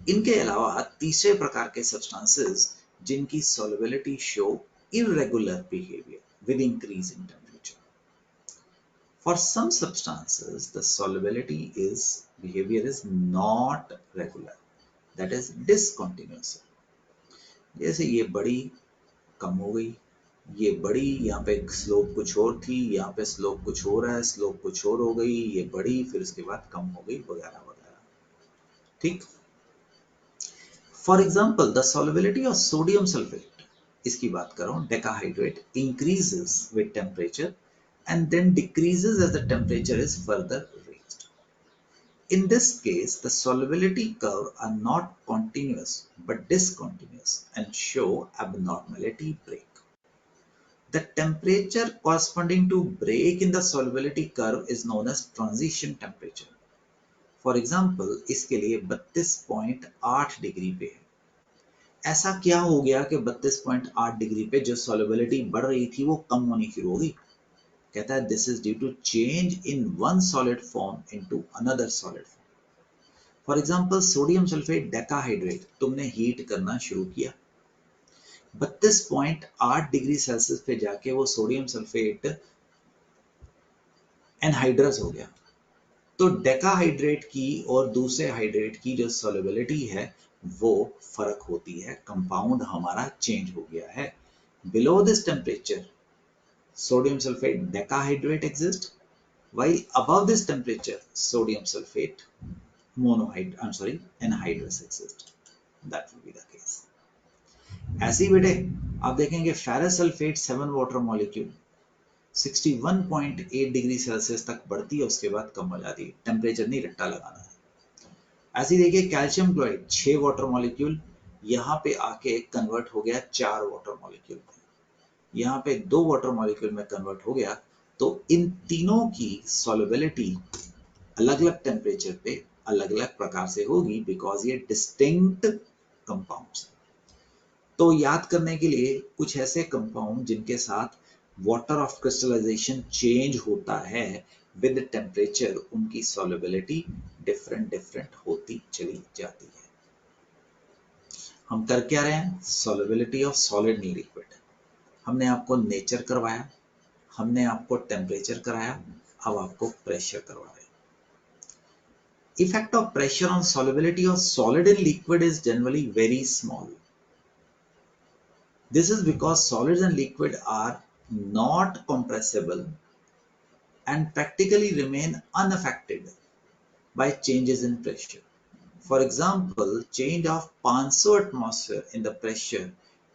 इनके अलावा तीसरे प्रकार के सब्सटेंसेस जिनकी solubility show irregular behavior with increase in temperature. For some substances, the solubility behavior is not regular, that is discontinuous. जैसे ये बड़ी कम हो गई, ये बड़ी यहाँ पे स्लोप कुछ और थी, यहाँ पे स्लोप कुछ और है, स्लोप कुछ और हो गई, ये बड़ी फिर उसके बाद कम हो गई, वगैरह वगैरह, ठीक। For example the solubility of sodium sulphate, इसकी बात कर रहा हूं, decahydrate increases with temperature and then decreases as the temperature is further raised. In this case, the solubility curve are not continuous but discontinuous and show abnormality break. The temperature corresponding to break in the solubility curve is known as transition temperature. For example, इसके लिए 32.8 degree पे है। ऐसा क्या हो गया कि 32.8 degree पे जो solubility बढ़ रही थी वो कम होनी शुरू हो गई। कहता है this is due to change in one solid form into another solid form. For example sodium sulphate decahydrate तुमने हीट करना शुरू किया, 32.8 डिग्री सेल्सियस पे जाके वो सोडियम सल्फेट एनहाइड्रस हो गया। तो डेकाहाइड्रेट की और दूसरे हाइड्रेट की जो सॉल्युबिलिटी है वो फर्क होती है, कंपाउंड हमारा चेंज हो गया है। Below this temperature sodium sulfate decahydrate exists, while above this temperature sodium sulfate anhydrous exists. That will be the case. ऐसे ही बेटे आप देखेंगे ferrous sulphate 7 water molecule 61.8 degree Celsius तक बढ़ती है, उसके बाद कम हो जाती है, टेम्परेचर नहीं रट्टा लगाना है। ऐसे ही देखिए कैल्शियम क्लोराइड 6 वाटर मॉलिक्यूल यहाँ पे आके कन्वर्ट हो गया 4 वाटर मॉलिक्यूल में, यहाँ पे 2 वाटर मॉलिक्यूल में कन्वर्ट हो गया। तो इन तीनों की सॉल्युबिलिटी अलग अलग टेम्परेचर पे अलग अलग प्रकार से होगी, बिकॉज ये डिस्टिंक्ट कंपाउंड्स। तो याद करने के लिए कुछ ऐसे कंपाउंड जिनके साथ वाटर ऑफ क्रिस्टलाइजेशन चेंज होता है विद टेम्परेचर, उनकी सॉल्युबिलिटी डिफरेंट होती चली जाती है। हम कर क्या रहे हैं, solubility of solid in liquid. हमने आपको नेचर करवाया, हमने आपको टेम्परेचर कराया, अब आपको प्रेशर करवा रहे हैं। Effect of pressure on solubility of solid in liquid is generally very small. This is because solids and liquid are not compressible and practically remain unaffected by changes in pressure. For example, change of 500 atmosphere in the pressure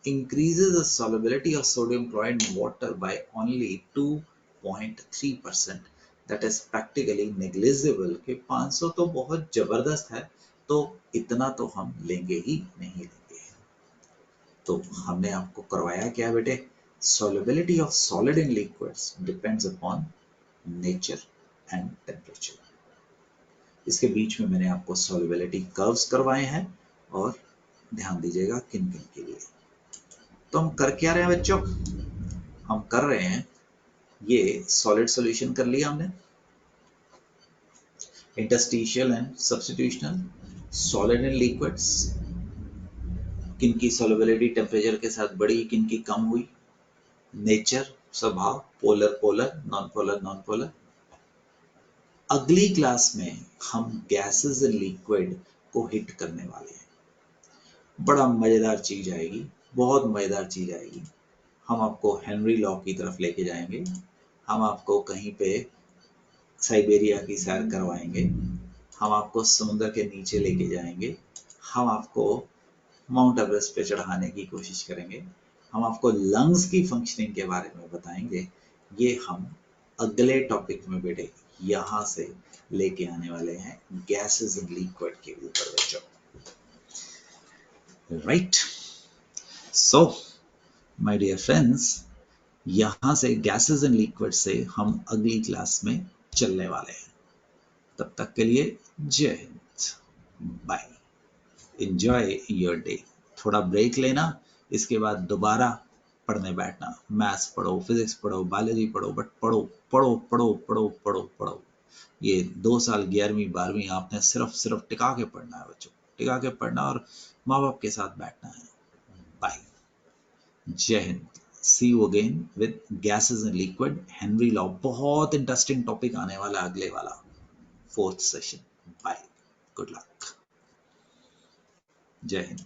increases the solubility of sodium chloride in water by only 2.3%. That is practically negligible कि 500 तो बहुत जबरदस्त है, तो इतना तो हम लेंगे ही नहीं लेंगे। तो हमने आपको करवाया क्या बेटे, solubility of solid in liquids depends upon nature and temperature। इसके बीच में मैंने आपको solubility curves करवाए हैं और ध्यान दीजिएगा किन किन के लिए। तो हम कर क्या रहे हैं बच्चों, हम कर रहे हैं ये सॉलिड सॉल्यूशन कर लिया हमने, interstitial and substitutional, solid and liquids, किन की सॉल्युबिलिटी टेम्परेचर के साथ बढ़ी, किन की कम हुई, नेचर स्वभाव, polar polar, non polar non polar. अगली क्लास में हम गैसेस एंड लिक्विड को हिट करने वाले हैं। बड़ा मजेदार चीज आएगी, बहुत मजेदार चीज आएगी। हम आपको हेनरी लॉ की तरफ लेके जाएंगे, हम आपको कहीं पे साइबेरिया की सैर करवाएंगे, हम आपको समुद्र के नीचे लेके जाएंगे, हम आपको माउंट एवरेस्ट पे चढ़ाने की कोशिश करेंगे, हम आपको लंग्स की फंक्शनिंग के बारे में बताएंगे। ये हम अगले टॉपिक में बेटे यहां से लेके आने वाले हैं गैसेस एंड लिक्विड के ऊपर बच्चों, right. So my dear friends, यहां से गैसेस एंड लिक्विड से हम अगली क्लास में चलने वाले हैं। तब तक के लिए Jai Hind, bye, enjoy your day. थोड़ा ब्रेक लेना, इसके बाद दोबारा पढ़ने बैठना। मैथ्स पढ़ो, फिजिक्स पढ़ो, बायोलॉजी पढ़ो, बट पढ़ो पढ़ो पढ़ो पढ़ो पढ़ो पढ़ो। ये 2 साल 11वीं 12वीं आपने सिर्फ टिका के पढ़ना है बच्चों, टिका के पढ़ना और माँ बाप के साथ बैठना है। बाय, जय हिंद, see you again with gases and liquid, Henry law. बहुत इंटरेस्टिंग टॉपिक आने वाला अगले वाला, 4th session. Bye, good luck, जय हिंद।